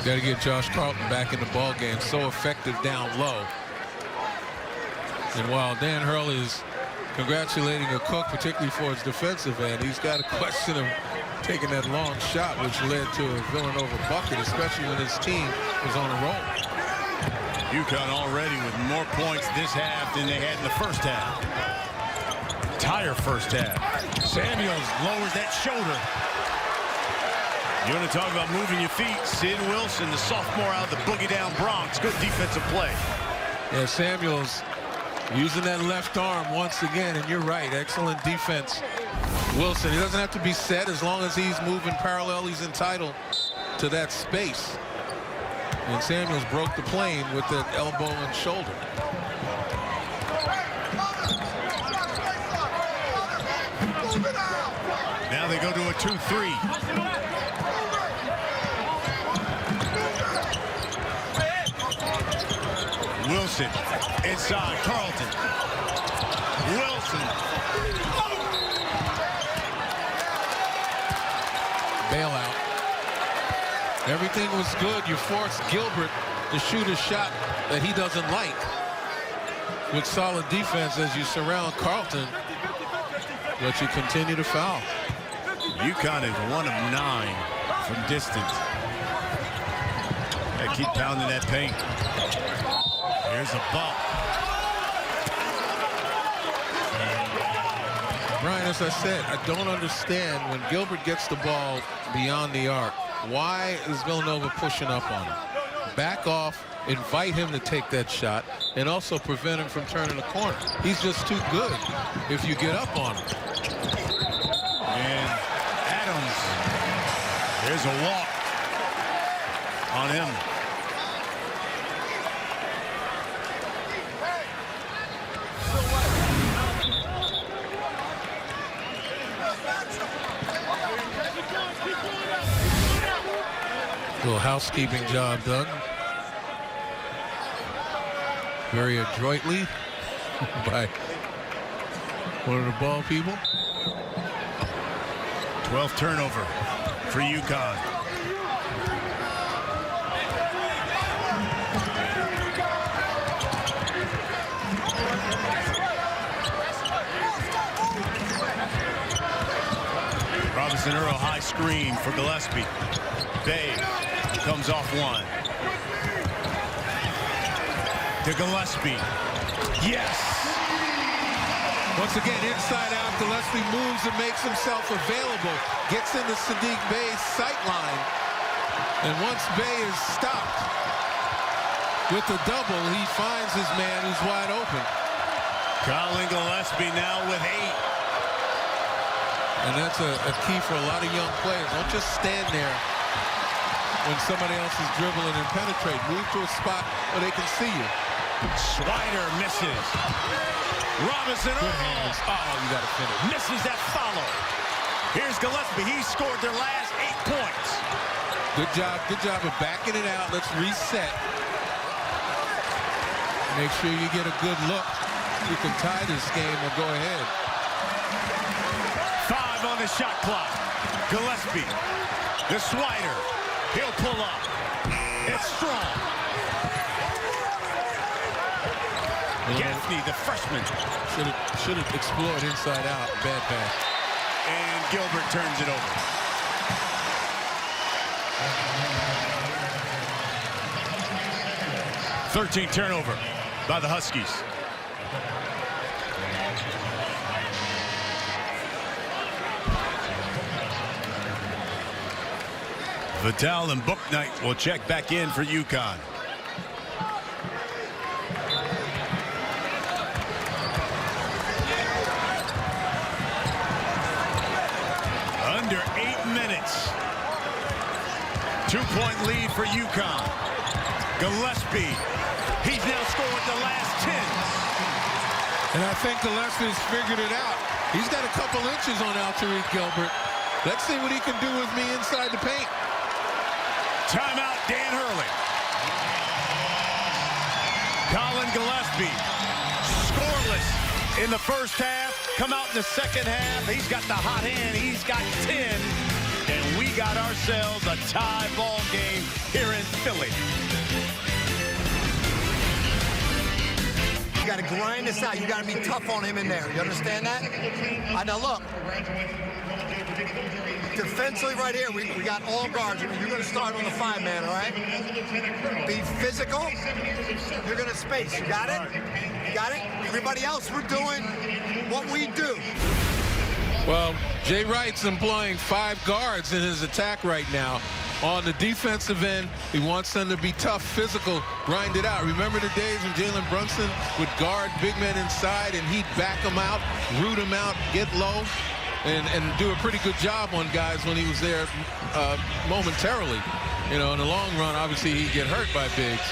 Got to get Josh Carlton back in the ball game. So effective down low. And while Dan Hurley is congratulating a Cook, particularly for his defensive end, he's got a question of taking that long shot, which led to a Villanova bucket, especially when his team was on a roll. UConn already with more points this half than they had in the first half. Entire first half. Samuels lowers that shoulder. You want to talk about moving your feet? Sid Wilson, the sophomore out of the Boogie Down Bronx. Good defensive play. Yeah, Samuels using that left arm once again, and you're right, excellent defense. Wilson, he doesn't have to be set as long as he's moving parallel. He's entitled to that space. And Samuels broke the plane with that elbow and shoulder. Now they go to a 2-3. Wilson inside Carlton. Wilson. Bailout. Everything was good. You forced Gilbert to shoot a shot that he doesn't like. With solid defense as you surround Carlton, but you continue to foul. UConn is 1 of 9 from distance. They keep pounding that paint. Here's a bump. Brian, as I said, I don't understand when Gilbert gets the ball beyond the arc. Why is Villanova pushing up on him? Back off, invite him to take that shot, and also prevent him from turning the corner. He's just too good if you get up on him. And Adams, there's a walk. on him. Little housekeeping job done. Very adroitly by one of the ball people. 12th turnover for UConn. Robinson Earl high screen for Gillespie. Bay comes off one. To Gillespie. Yes! Once again, inside out, Gillespie moves and makes himself available. Gets into Sadiq Bey's sight line. And once Bey is stopped with the double, he finds his man who's wide open. Colin Gillespie now with 8. And that's a key for a lot of young players. Don't just stand there when somebody else is dribbling and penetrate. Move to a spot where they can see you. Swider misses. Robinson Earl. Oh, you got to finish. Misses that follow. Here's Gillespie. He scored their last 8 points. Good job of backing it out. Let's reset. Make sure you get a good look. You can tie this game or go ahead. 5 on the shot clock. Gillespie. The Swider. He'll pull up. It's strong. Gaffney, the freshman. Should have explored inside out. Bad pass. And Gilbert turns it over. Thirteenth turnover by the Huskies. Vitale and Bouknight will check back in for UConn. Under 8 minutes. 2-point lead for UConn. Gillespie. He's now scored the last 10. And I think Gillespie's figured it out. He's got a couple inches on Tariq Gilbert. Let's see what he can do with me inside the paint. Timeout, Dan Hurley. Colin Gillespie, scoreless in the first half. Come out in the second half. He's got the hot hand. He's got 10. And we got ourselves a tie ball game here in Philly. You got to grind this out. You got to be tough on him in there. You understand that? Now look. Defensively right here, we got all guards. You're going to start on the 5-man, all right? Be physical. You're going to space. You got it? You got it? Everybody else, we're doing what we do. Well, Jay Wright's employing 5 guards in his attack right now. On the defensive end, he wants them to be tough, physical, grind it out. Remember the days when Jalen Brunson would guard big men inside and he'd back them out, root them out, get low, and do a pretty good job on guys when he was there momentarily. You know, in the long run, obviously he'd get hurt by bigs.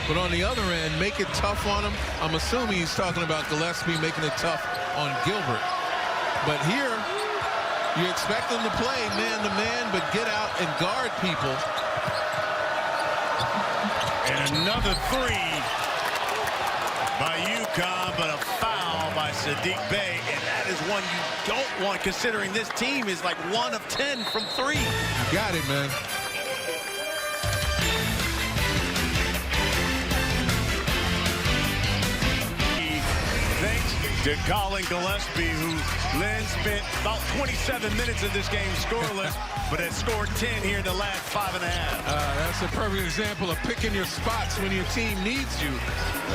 But on the other end, make it tough on him. I'm assuming he's talking about Gillespie making it tough on Gilbert. But here, you expect them to play man-to-man, but get out and guard people. And another 3 by UConn, but a foul by Sadiq Bey. And that is one you don't want, considering this team is like 1 of 10 from 3. You got it, man. Thanks to Colin Gillespie, who Lynn spent about 27 minutes of this game scoreless, but has scored 10 here in the last 5.5. That's a perfect example of picking your spots when your team needs you.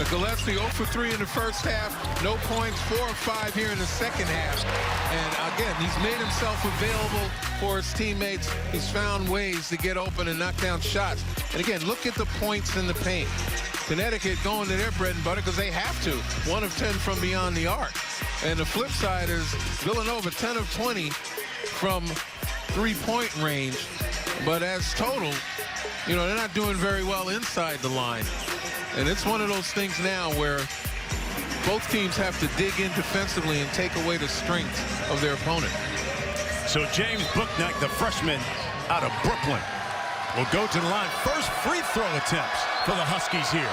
Gillespie 0 for 3 in the first half, no points, 4 or 5 here in the second half. And again, he's made himself available for his teammates. He's found ways to get open and knock down shots. And again, look at the points in the paint. Connecticut going to their bread and butter because they have to. 1 of 10 from beyond the arc. And the flip side is Villanova 10 of 20 from 3-point range. But as total, you know, they're not doing very well inside the line. And it's one of those things now where both teams have to dig in defensively and take away the strength of their opponent. So James Bouknight, the freshman out of Brooklyn, will go to the line. First free throw attempts for the Huskies here.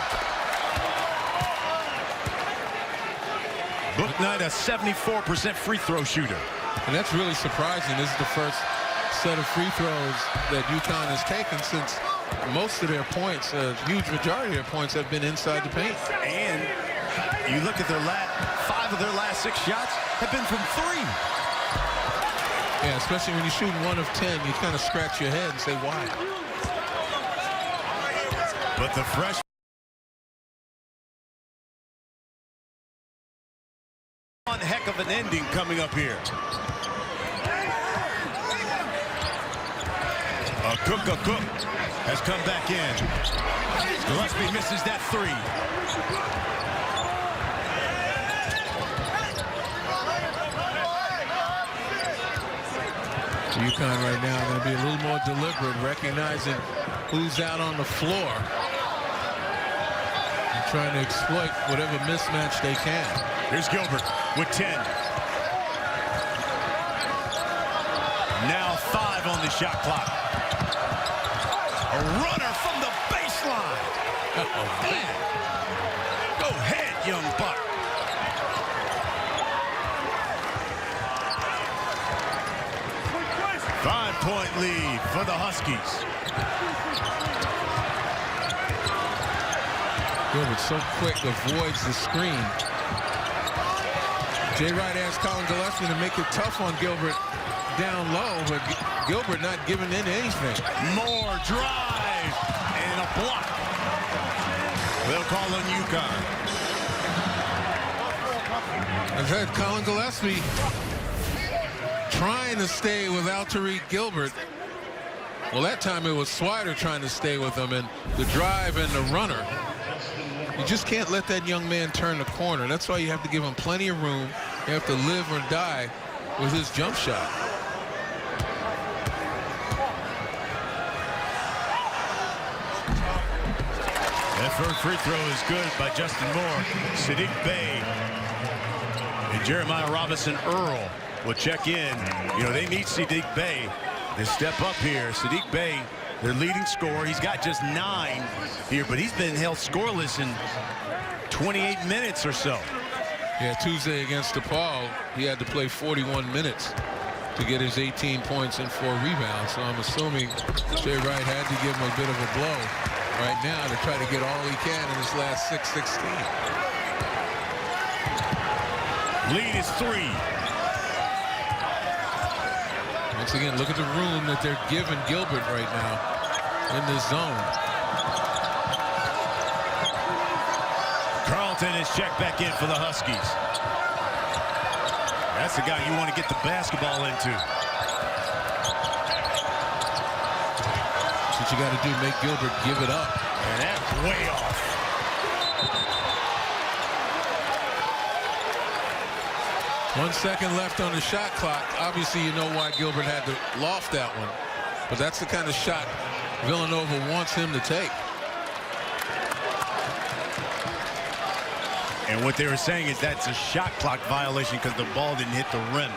Bouknight, a 74% free throw shooter. And that's really surprising. This is the first set of free throws that UConn has taken since most of their points, a huge majority of their points, have been inside the paint. And you look at their 5 of their last 6 shots have been from 3. Yeah, especially when you shoot 1 of 10, you kind of scratch your head and say, why? But the freshman, one heck of an ending coming up here. Cook has come back in. Gillespie misses that 3. UConn right now going to be a little more deliberate, recognizing who's out on the floor and trying to exploit whatever mismatch they can. Here's Gilbert with 10. Now 5 on the shot clock. A runner from the baseline. Oh, man. Go ahead, young buck. Five-point lead for the Huskies. Gilbert so quick, avoids the screen. Jay Wright asked Colin Gillespie to make it tough on Gilbert down low, but Gilbert not giving in anything. More drive and a block. They'll call on UConn. I've had Colin Gillespie trying to stay without Tariq Gilbert. Well, that time it was Swider trying to stay with him, and the drive and the runner. You just can't let that young man turn the corner. That's why you have to give him plenty of room. You have to live or die with his jump shot. That first free throw is good by Justin Moore. Sadiq Bey and Jeremiah Robinson Earl will check in. You know, they need Sadiq Bey to step up here. Sadiq Bey, their leading scorer. He's got just 9 here, but he's been held scoreless in 28 minutes or so. Yeah, Tuesday against DePaul, he had to play 41 minutes to get his 18 points and 4 rebounds. So I'm assuming Jay Wright had to give him a bit of a blow right now to try to get all he can in his last 6-16. Lead is 3. Once again, look at the room that they're giving Gilbert right now in this zone. Carlton is checked back in for the Huskies. That's the guy you want to get the basketball into. That's what you got to do, make Gilbert give it up. And that's way off. One second left on the shot clock. Obviously, you know why Gilbert had to loft that one. But that's the kind of shot Villanova wants him to take. And what they were saying is that's a shot clock violation because the ball didn't hit the rim.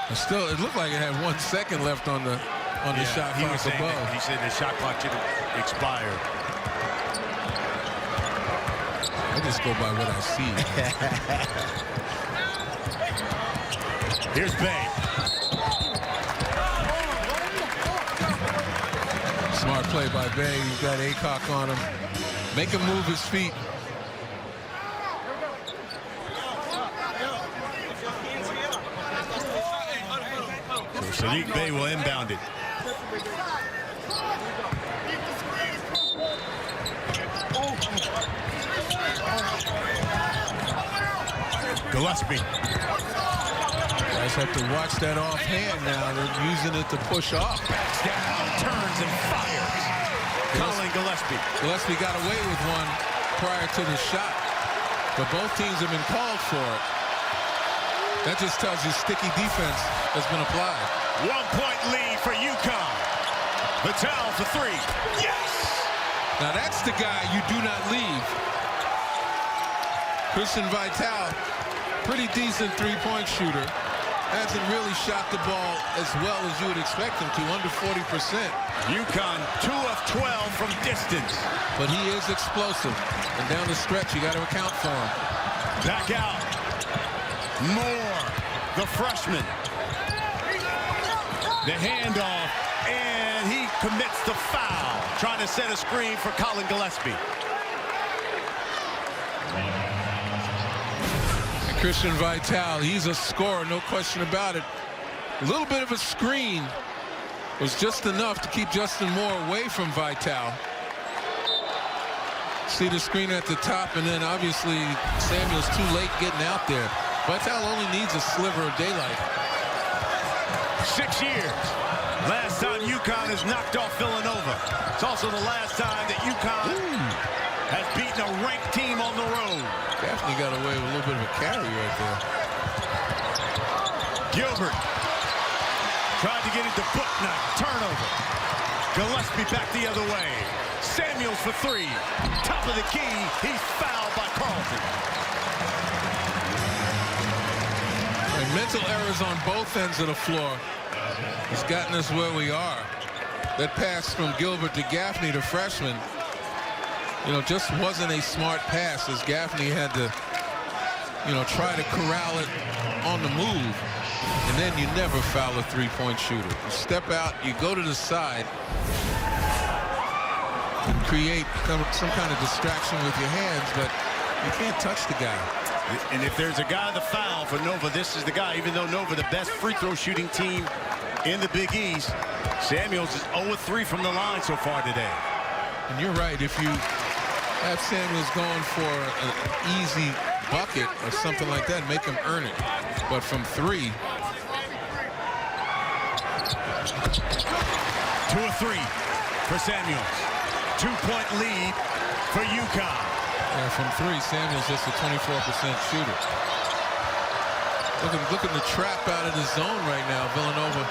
But still, it looked like it had 1 second left on the shot he clock was saying above. that, he said the shot clock should have expired. I just go by what I see. Here's Bey. Smart play by Bey. He's got Aycock on him. Make him move his feet. So Sadiq Bey will inbound it. Gillespie. Guys have to watch that offhand now. They're using it to push off. Backs down, turns and fires. Colin Gillespie. Gillespie got away with one prior to the shot, but both teams have been called for it. That just tells you sticky defense has been applied. 1-point lead for UConn. Vitale for three. Yes! Now that's the guy you do not leave. Christian Vitale, pretty decent three-point shooter. Hasn't really shot the ball as well as you would expect him to, under 40%. UConn 2 of 12 from distance. But he is explosive. And down the stretch, you got to account for him. Back out. Moore, the freshman. The handoff, and he commits the foul. Trying to set a screen for Colin Gillespie. And Christian Vitale, he's a scorer, no question about it. A little bit of a screen was just enough to keep Justin Moore away from Vitale. See the screen at the top, and then obviously Samuel's too late getting out there. Vitale only needs a sliver of daylight. 6 years. Last time UConn has knocked off Villanova. It's also the last time that UConn has beaten a ranked team on the road. Gaffney got away with a little bit of a carry right there. Gilbert tried to get into Booknight. Turnover. Gillespie back the other way. Samuels for three. Top of the key. He's fouled by Carlton. And mental errors on both ends of the floor has gotten us where we are. That pass from Gilbert to Gaffney, the freshman, just wasn't a smart pass, as Gaffney had to, try to corral it on the move. And then you never foul a three-point shooter. You step out, you go to the side, and create some kind of distraction with your hands, but you can't touch the guy. And if there's a guy to foul for Nova, this is the guy. Even though Nova, the best free throw shooting team in the Big East, Samuels is 0-3 from the line so far today. And you're right. If you have Samuels going for an easy bucket or something like that, make him earn it. But from three. 2 of 3 for Samuels. 2-point lead for UConn. Yeah, from three, Samuel's just a 24% shooter. Look at the trap out of the zone right now. Villanova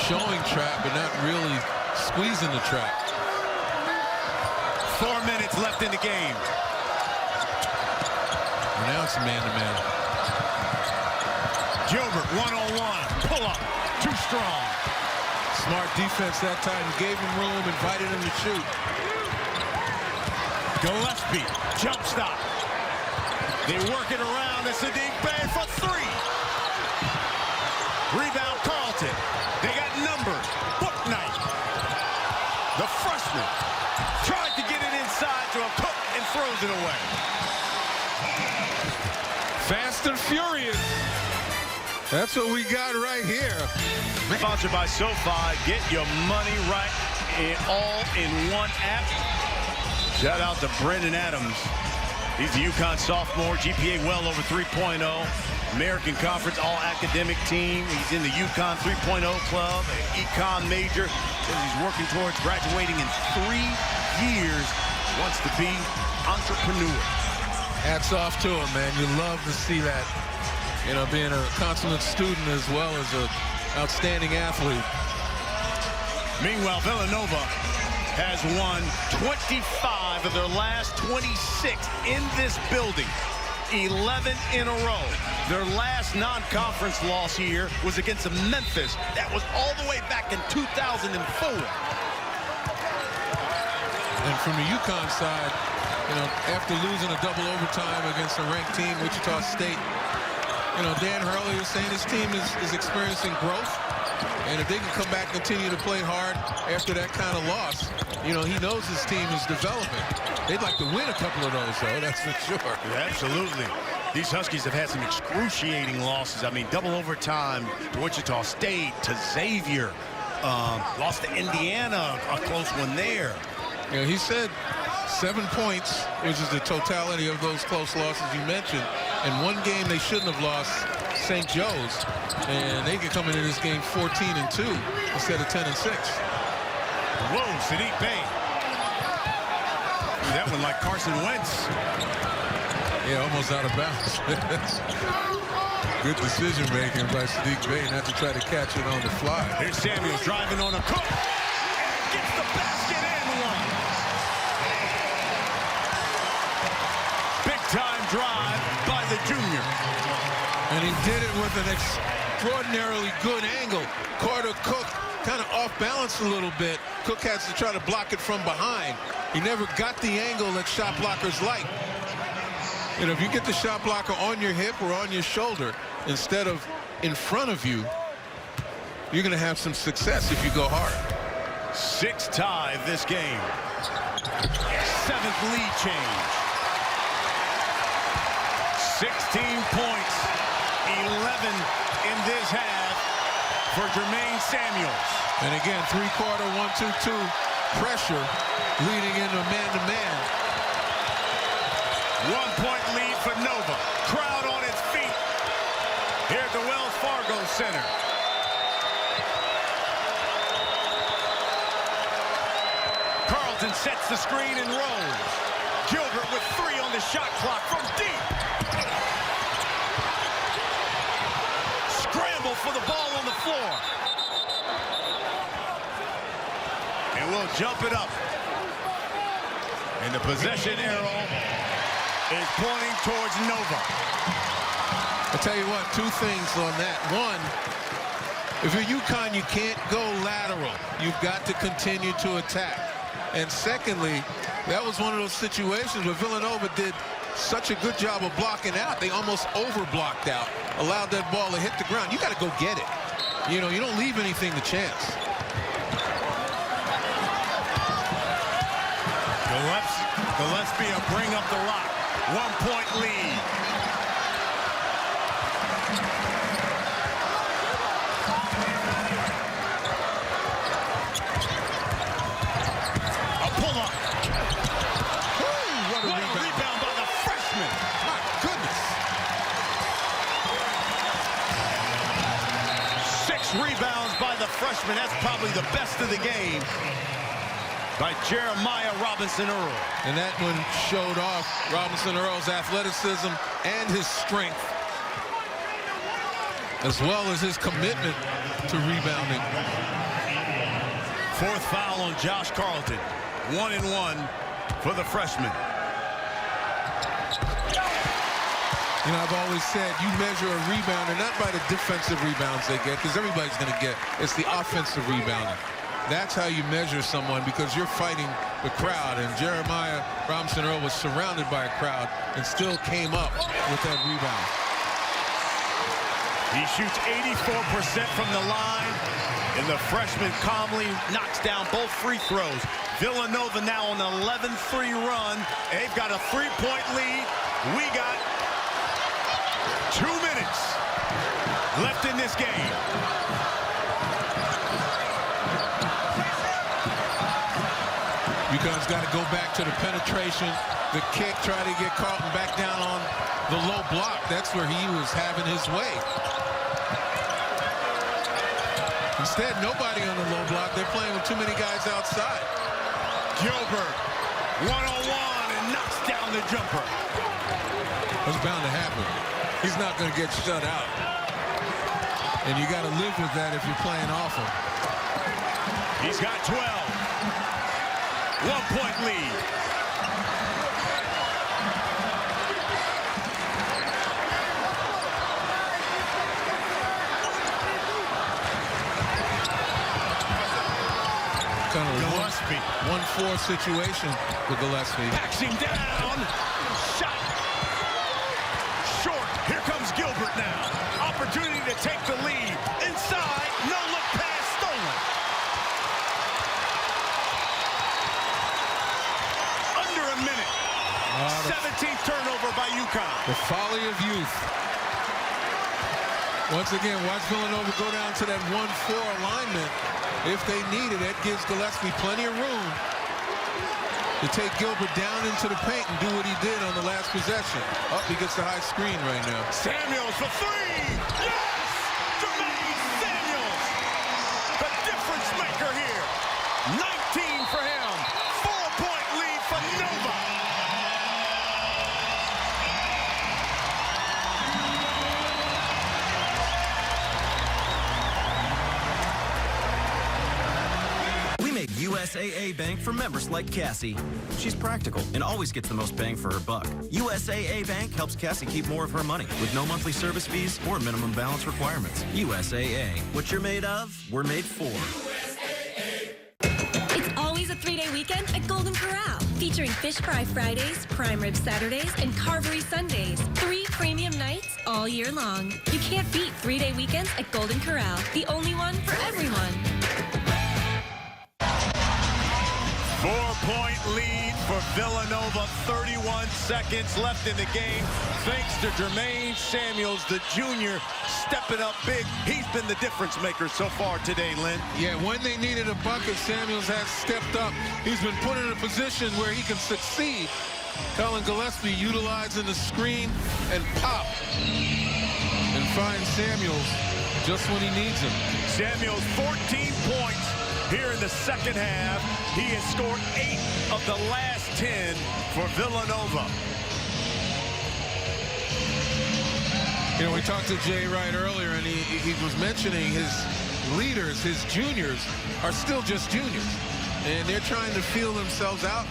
showing trap, but not really squeezing the trap. 4 minutes left in the game. And now it's man-to-man. Gilbert, one-on-one. Pull up. Too strong. Smart defense that time. Gave him room, invited him to shoot. Gillespie, jump stop. They work it around, and Sadiq Bey for three. Rebound Carlton. They got numbers. Booknight. The freshman tried to get it inside to a Cook and throws it away. Fast and furious. That's what we got right here. Sponsored by SoFi. Get your money right all in one app. Shout out to Brendan Adams. He's a UConn sophomore, GPA well over 3.0. American Conference all-academic team. He's in the UConn 3.0 club, an econ major. Says he's working towards graduating in 3 years. Wants to be entrepreneur. Hats off to him, man. You love to see that. Being a consummate student as well as an outstanding athlete. Meanwhile, Villanova has won 25 of their last 26 in this building. 11 in a row. Their last non-conference loss here was against Memphis. That was all the way back in 2004. And from the UConn side, after losing a double overtime against a ranked team, Wichita State, Dan Hurley was saying his team is experiencing growth. And if they can come back and continue to play hard after that kind of loss, he knows his team is developing. They'd like to win a couple of those, though, that's for sure. Yeah, absolutely. These Huskies have had some excruciating losses. I mean, double overtime to Wichita State, to Xavier. Lost to Indiana, a close one there. He said 7 points, which is the totality of those close losses you mentioned. And one game they shouldn't have lost, St. Joe's, and they could come into this game 14-2 instead of 10-6. Whoa, Sadiq Bey. That one like Carson Wentz. Yeah, almost out of bounds. Good decision making by Sadiq Bey not to try to catch it on the fly. Here's Samuels driving on a Cook. And Gets the basket and one. Big time drive by the junior. And he did it with an extraordinarily good angle. Carter Cook kind of off balance a little bit. Cook has to try to block it from behind. He never got the angle that shot blockers like. You know, if you get the shot blocker on your hip or on your shoulder instead of in front of you, you're going to have some success if you go hard. 6 tie this game. 7th lead change. 16 points, 11 in this half for Jermaine Samuels. And again, three-quarter 1-2-2 pressure leading into man-to-man. 1-point lead for Nova. Crowd on its feet here at the Wells Fargo Center. Carlton sets the screen and rolls. Gilbert with 3 on the shot clock from deep. Scramble for the ball on the floor. And we'll jump it up. And the possession arrow is pointing towards Nova. I'll tell you what, 2 things on that. One, if you're UConn, you can't go lateral. You've got to continue to attack. And secondly, that was one of those situations where Villanova did such a good job of blocking out. They almost over-blocked out, allowed that ball to hit the ground. You got to go get it. You know, you don't leave anything to chance. Gillespie will bring up the rock. 1-point lead. A pull-up. What a rebound by the freshman. My goodness. 6 rebounds by the freshman. That's probably the best of the game by Jeremiah Robinson-Earl. And that one showed off Robinson-Earl's athleticism and his strength, as well as his commitment to rebounding. 4th foul on Josh Carlton. 1-and-1 for the freshman. You know, I've always said you measure a rebounder not by the defensive rebounds they get, because everybody's going to get. It's the offensive rebounding. That's how you measure someone, because you're fighting the crowd. And Jeremiah Robinson-Earl was surrounded by a crowd and still came up with that rebound. He shoots 84% from the line, and the freshman calmly knocks down both free throws. Villanova now on an 11-3 run. They've got a 3-point lead. We got 2 minutes left in this game. UConn's got to go back to the penetration, the kick, try to get Carlton back down on the low block. That's where he was having his way. Instead, nobody on the low block. They're playing with too many guys outside. Gilbert, 1-on-1, and knocks down the jumper. That's bound to happen. He's not going to get shut out. And you got to live with that if you're playing off him. He's got 12. 1-point lead. Kind of Gillespie. 1-4 situation with Gillespie. Backs him down. Shot. Short. Here comes Gilbert now. Opportunity to take the lead. Inside. No look pass stolen. Under a minute. 17th turnover by UConn. The folly of youth. Once again, watch Villanova go down to that 1-4 alignment. If they need it, that gives Gillespie plenty of room to take Gilbert down into the paint and do what he did on the last possession. Up, he gets the high screen right now. Samuels for 3. Yes! Jermaine Samuels, the difference maker here. 19 for him. 4-point lead for Nova. USAA Bank for members like Cassie. She's practical and always gets the most bang for her buck. USAA Bank helps Cassie keep more of her money with no monthly service fees or minimum balance requirements. USAA. What you're made of, we're made for. It's always a 3-day weekend at Golden Corral, featuring Fish Fry Fridays, Prime Rib Saturdays, and Carvery Sundays. 3 premium nights all year long. You can't beat 3-day weekends at Golden Corral, the only one for everyone. 4-point lead for Villanova. 31 seconds left in the game. Thanks to Jermaine Samuels, the junior, stepping up big. He's been the difference maker so far today, Lynn. Yeah, when they needed a bucket, Samuels has stepped up. He's been put in a position where he can succeed. Colin Gillespie utilizing the screen and pop. And finds Samuels just when he needs him. Samuels, 14 points here in the second half. He has scored 8 of the last 10 for Villanova. You know, we talked to Jay Wright earlier, and he was mentioning his leaders, his juniors, are still just juniors. And they're trying to feel themselves out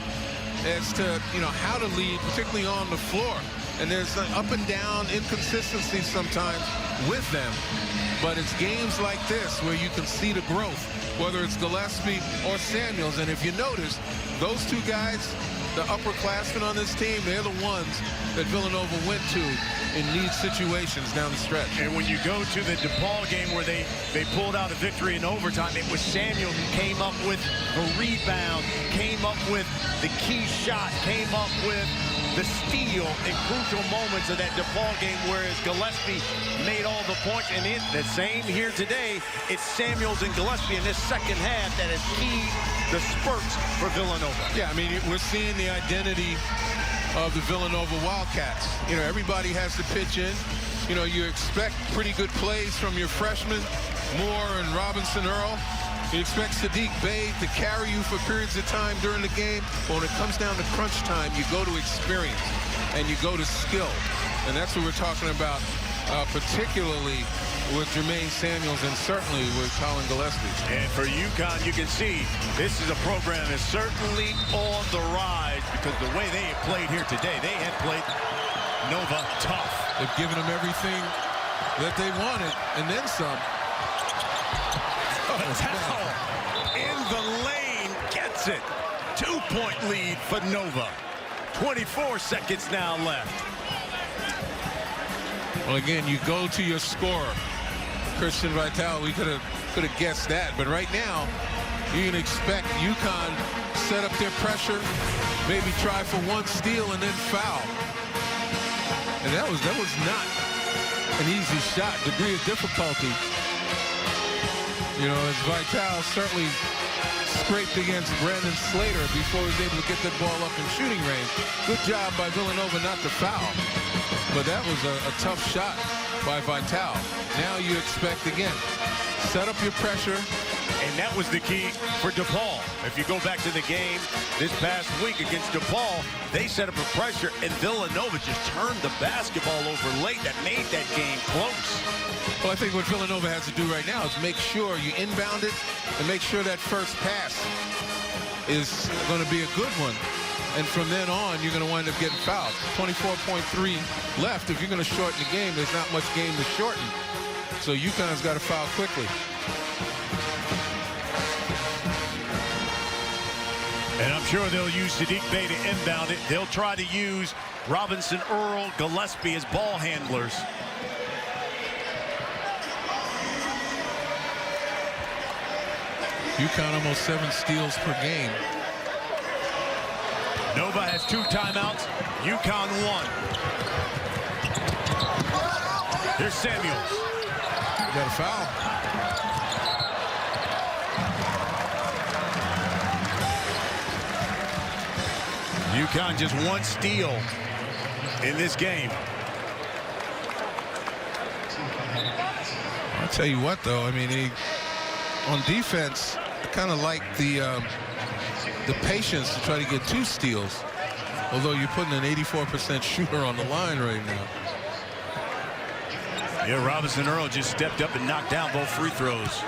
as to, you know, how to lead, particularly on the floor. And there's an up and down inconsistency sometimes with them. But it's games like this where you can see the growth, whether it's Gillespie or Samuels. And if you notice, those two guys, the upperclassmen on this team, they're the ones that Villanova went to in need situations down the stretch. And when you go to the DePaul game where they pulled out a victory in overtime, it was Samuel who came up with the rebound, came up with the key shot, came up with the steal in crucial moments of that DePaul game, whereas Gillespie made all the points. And in the same here today, it's Samuels and Gillespie in this second half that has keyed the spurts for Villanova. Yeah, I mean, we're seeing the identity of the Villanova Wildcats. You know, everybody has to pitch in. You know, you expect pretty good plays from your freshmen, Moore and Robinson Earl. You expect Sadiq Bey to carry you for periods of time during the game. But when it comes down to crunch time, you go to experience and you go to skill. And that's what we're talking about, particularly with Jermaine Samuels and certainly with Colin Gillespie. And for UConn, you can see this is a program that's certainly on the rise, because the way they have played here today, they have played Nova tough. They've given them everything that they wanted and then some. Patel in the lane gets it. 2-point lead for Nova. 24 seconds now left. Well, again, you go to your scorer, Christian Vital. We could have guessed that, but right now you can expect UConn set up their pressure, maybe try for one steal and then foul. And that was not an easy shot. Degree of difficulty. You know, as Vital certainly scraped against Brandon Slater before he was able to get that ball up in shooting range. Good job by Villanova not to foul. But that was a tough shot by Vital. Now you expect, again, set up your pressure. And that was the key for DePaul. If you go back to the game this past week against DePaul, they set up a pressure, and Villanova just turned the basketball over late. That made that game close. Well, I think what Villanova has to do right now is make sure you inbound it and make sure that first pass is going to be a good one. And from then on, you're going to wind up getting fouled. 24.3 left. If you're going to shorten the game, there's not much game to shorten. So UConn's got to foul quickly. And I'm sure they'll use Sadiq Bey to inbound it. They'll try to use Robinson, Earl, Gillespie as ball handlers. UConn almost 7 steals per game. Nova has 2 timeouts. UConn 1. Here's Samuels. Got a foul. UConn just 1 steal in this game. I'll tell you what, though. I mean, on defense, I kind of like the patience to try to get 2 steals. Although you're putting an 84% shooter on the line right now. Yeah, Robinson Earl just stepped up and knocked down both free throws.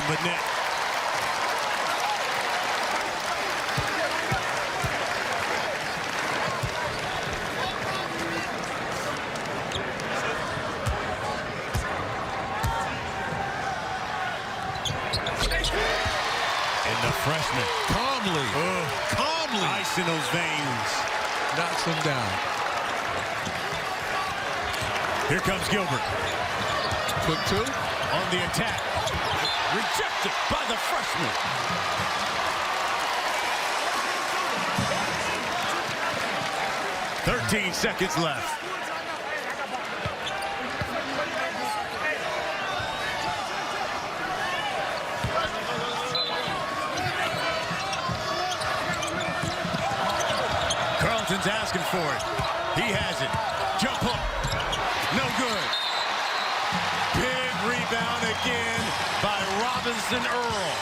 but net. And the freshman Calmly. Calmly. ice in those veins. Knocks him down. Here comes Gilbert. Quick two. On the attack. Rejected by the freshman. "13 seconds left. Carlton's asking for it. He has it. Jump hook. No good. Big rebound again by Robinson Earl.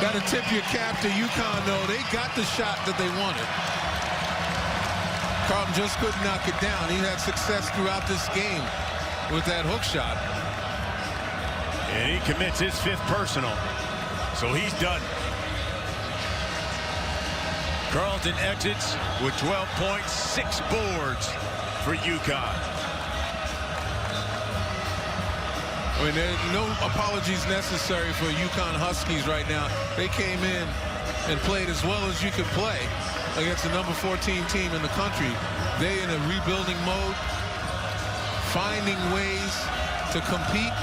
Got to tip your cap to UConn, though. They got the shot that they wanted. Carlton just couldn't knock it down. He had success throughout this game with that hook shot. And he commits his 5th personal. So he's done. Carlton exits with 12 points, 6 boards for UConn. I mean, there's no apologies necessary for UConn Huskies right now. They came in and played as well as you could play against the number 14 team in the country. They in a rebuilding mode, finding ways to compete.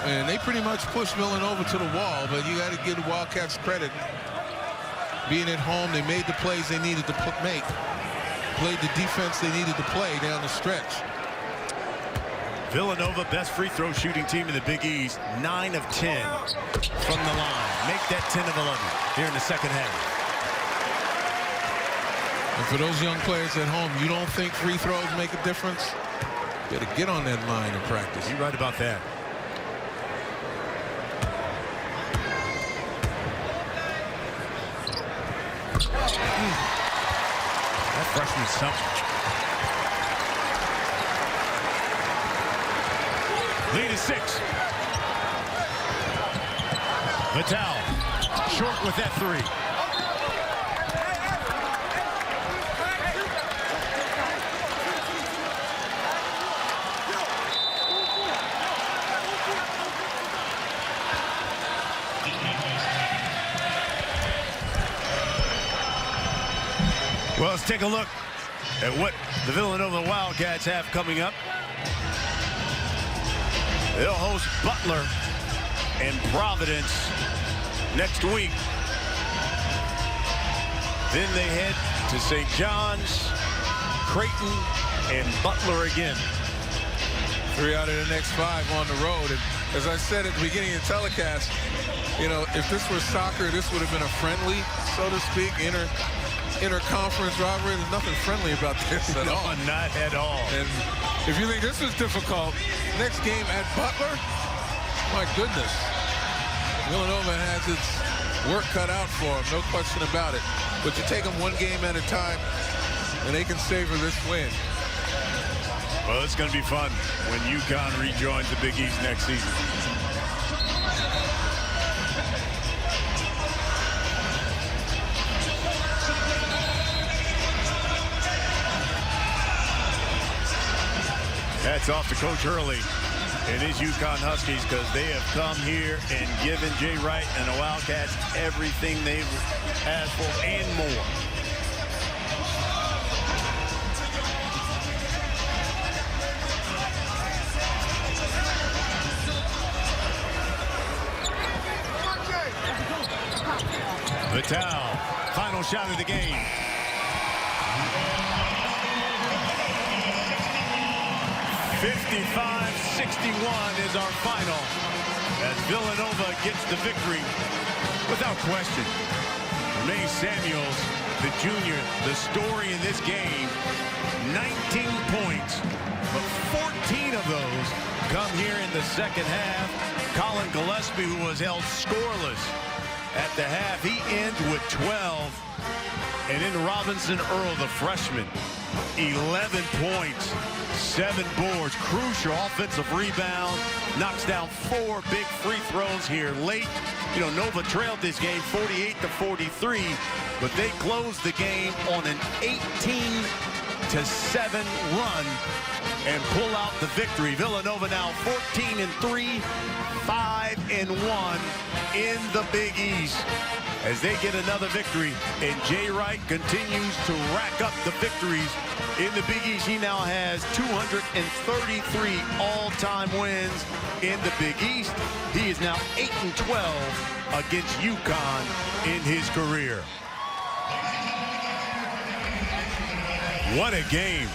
And they pretty much pushed Villanova to the wall, but you got to give the Wildcats credit. Being at home, they made the plays they needed to make. Played the defense they needed to play down the stretch. Villanova, best free throw shooting team in the Big East, 9 of 10 from the line. Make that 10 of 11 here in the second half. And for those young players at home, you don't think free throws make a difference? You got to get on that line in practice. You're right about that. That freshman's something. Lead is 6. Vital short with that 3. Well, let's take a look at what the Villanova Wildcats have coming up. They'll host Butler and Providence next week. Then they head to St. John's, Creighton, and Butler again. 3 out of the next 5 on the road. And as I said at the beginning of the telecast, you know, if this were soccer, this would have been a friendly, so to speak, inter-conference rivalry. There's nothing friendly about this at all. No, not at all. And if you think this is difficult, next game at Butler, my goodness. Villanova has its work cut out for them, no question about it. But you take them one game at a time, and they can savor this win. Well, it's going to be fun when UConn rejoins the Big East next season. Hats off to Coach Hurley and his UConn Huskies, because they have come here and given Jay Wright and the Wildcats everything they've asked for and more. Vital, final shot of the game. $55-61 is our final as Villanova gets the victory without question. May Samuels, the junior, the story in this game, 19 points, but 14 of those come here in the second half. Colin Gillespie, who was held scoreless at the half, he ends with 12. And then Robinson Earl, the freshman, 11 points. 7 boards, crucial offensive rebound, knocks down 4 big free throws here late. You know, Nova trailed this game 48-43, but they closed the game on an 18-7 run and pull out the victory. Villanova now 14-3, 5-1 in the Big East as they get another victory, and Jay Wright continues to rack up the victories in the Big East. He now has 233 all-time wins in the Big East. He is now 8-12 against UConn in his career. What a game.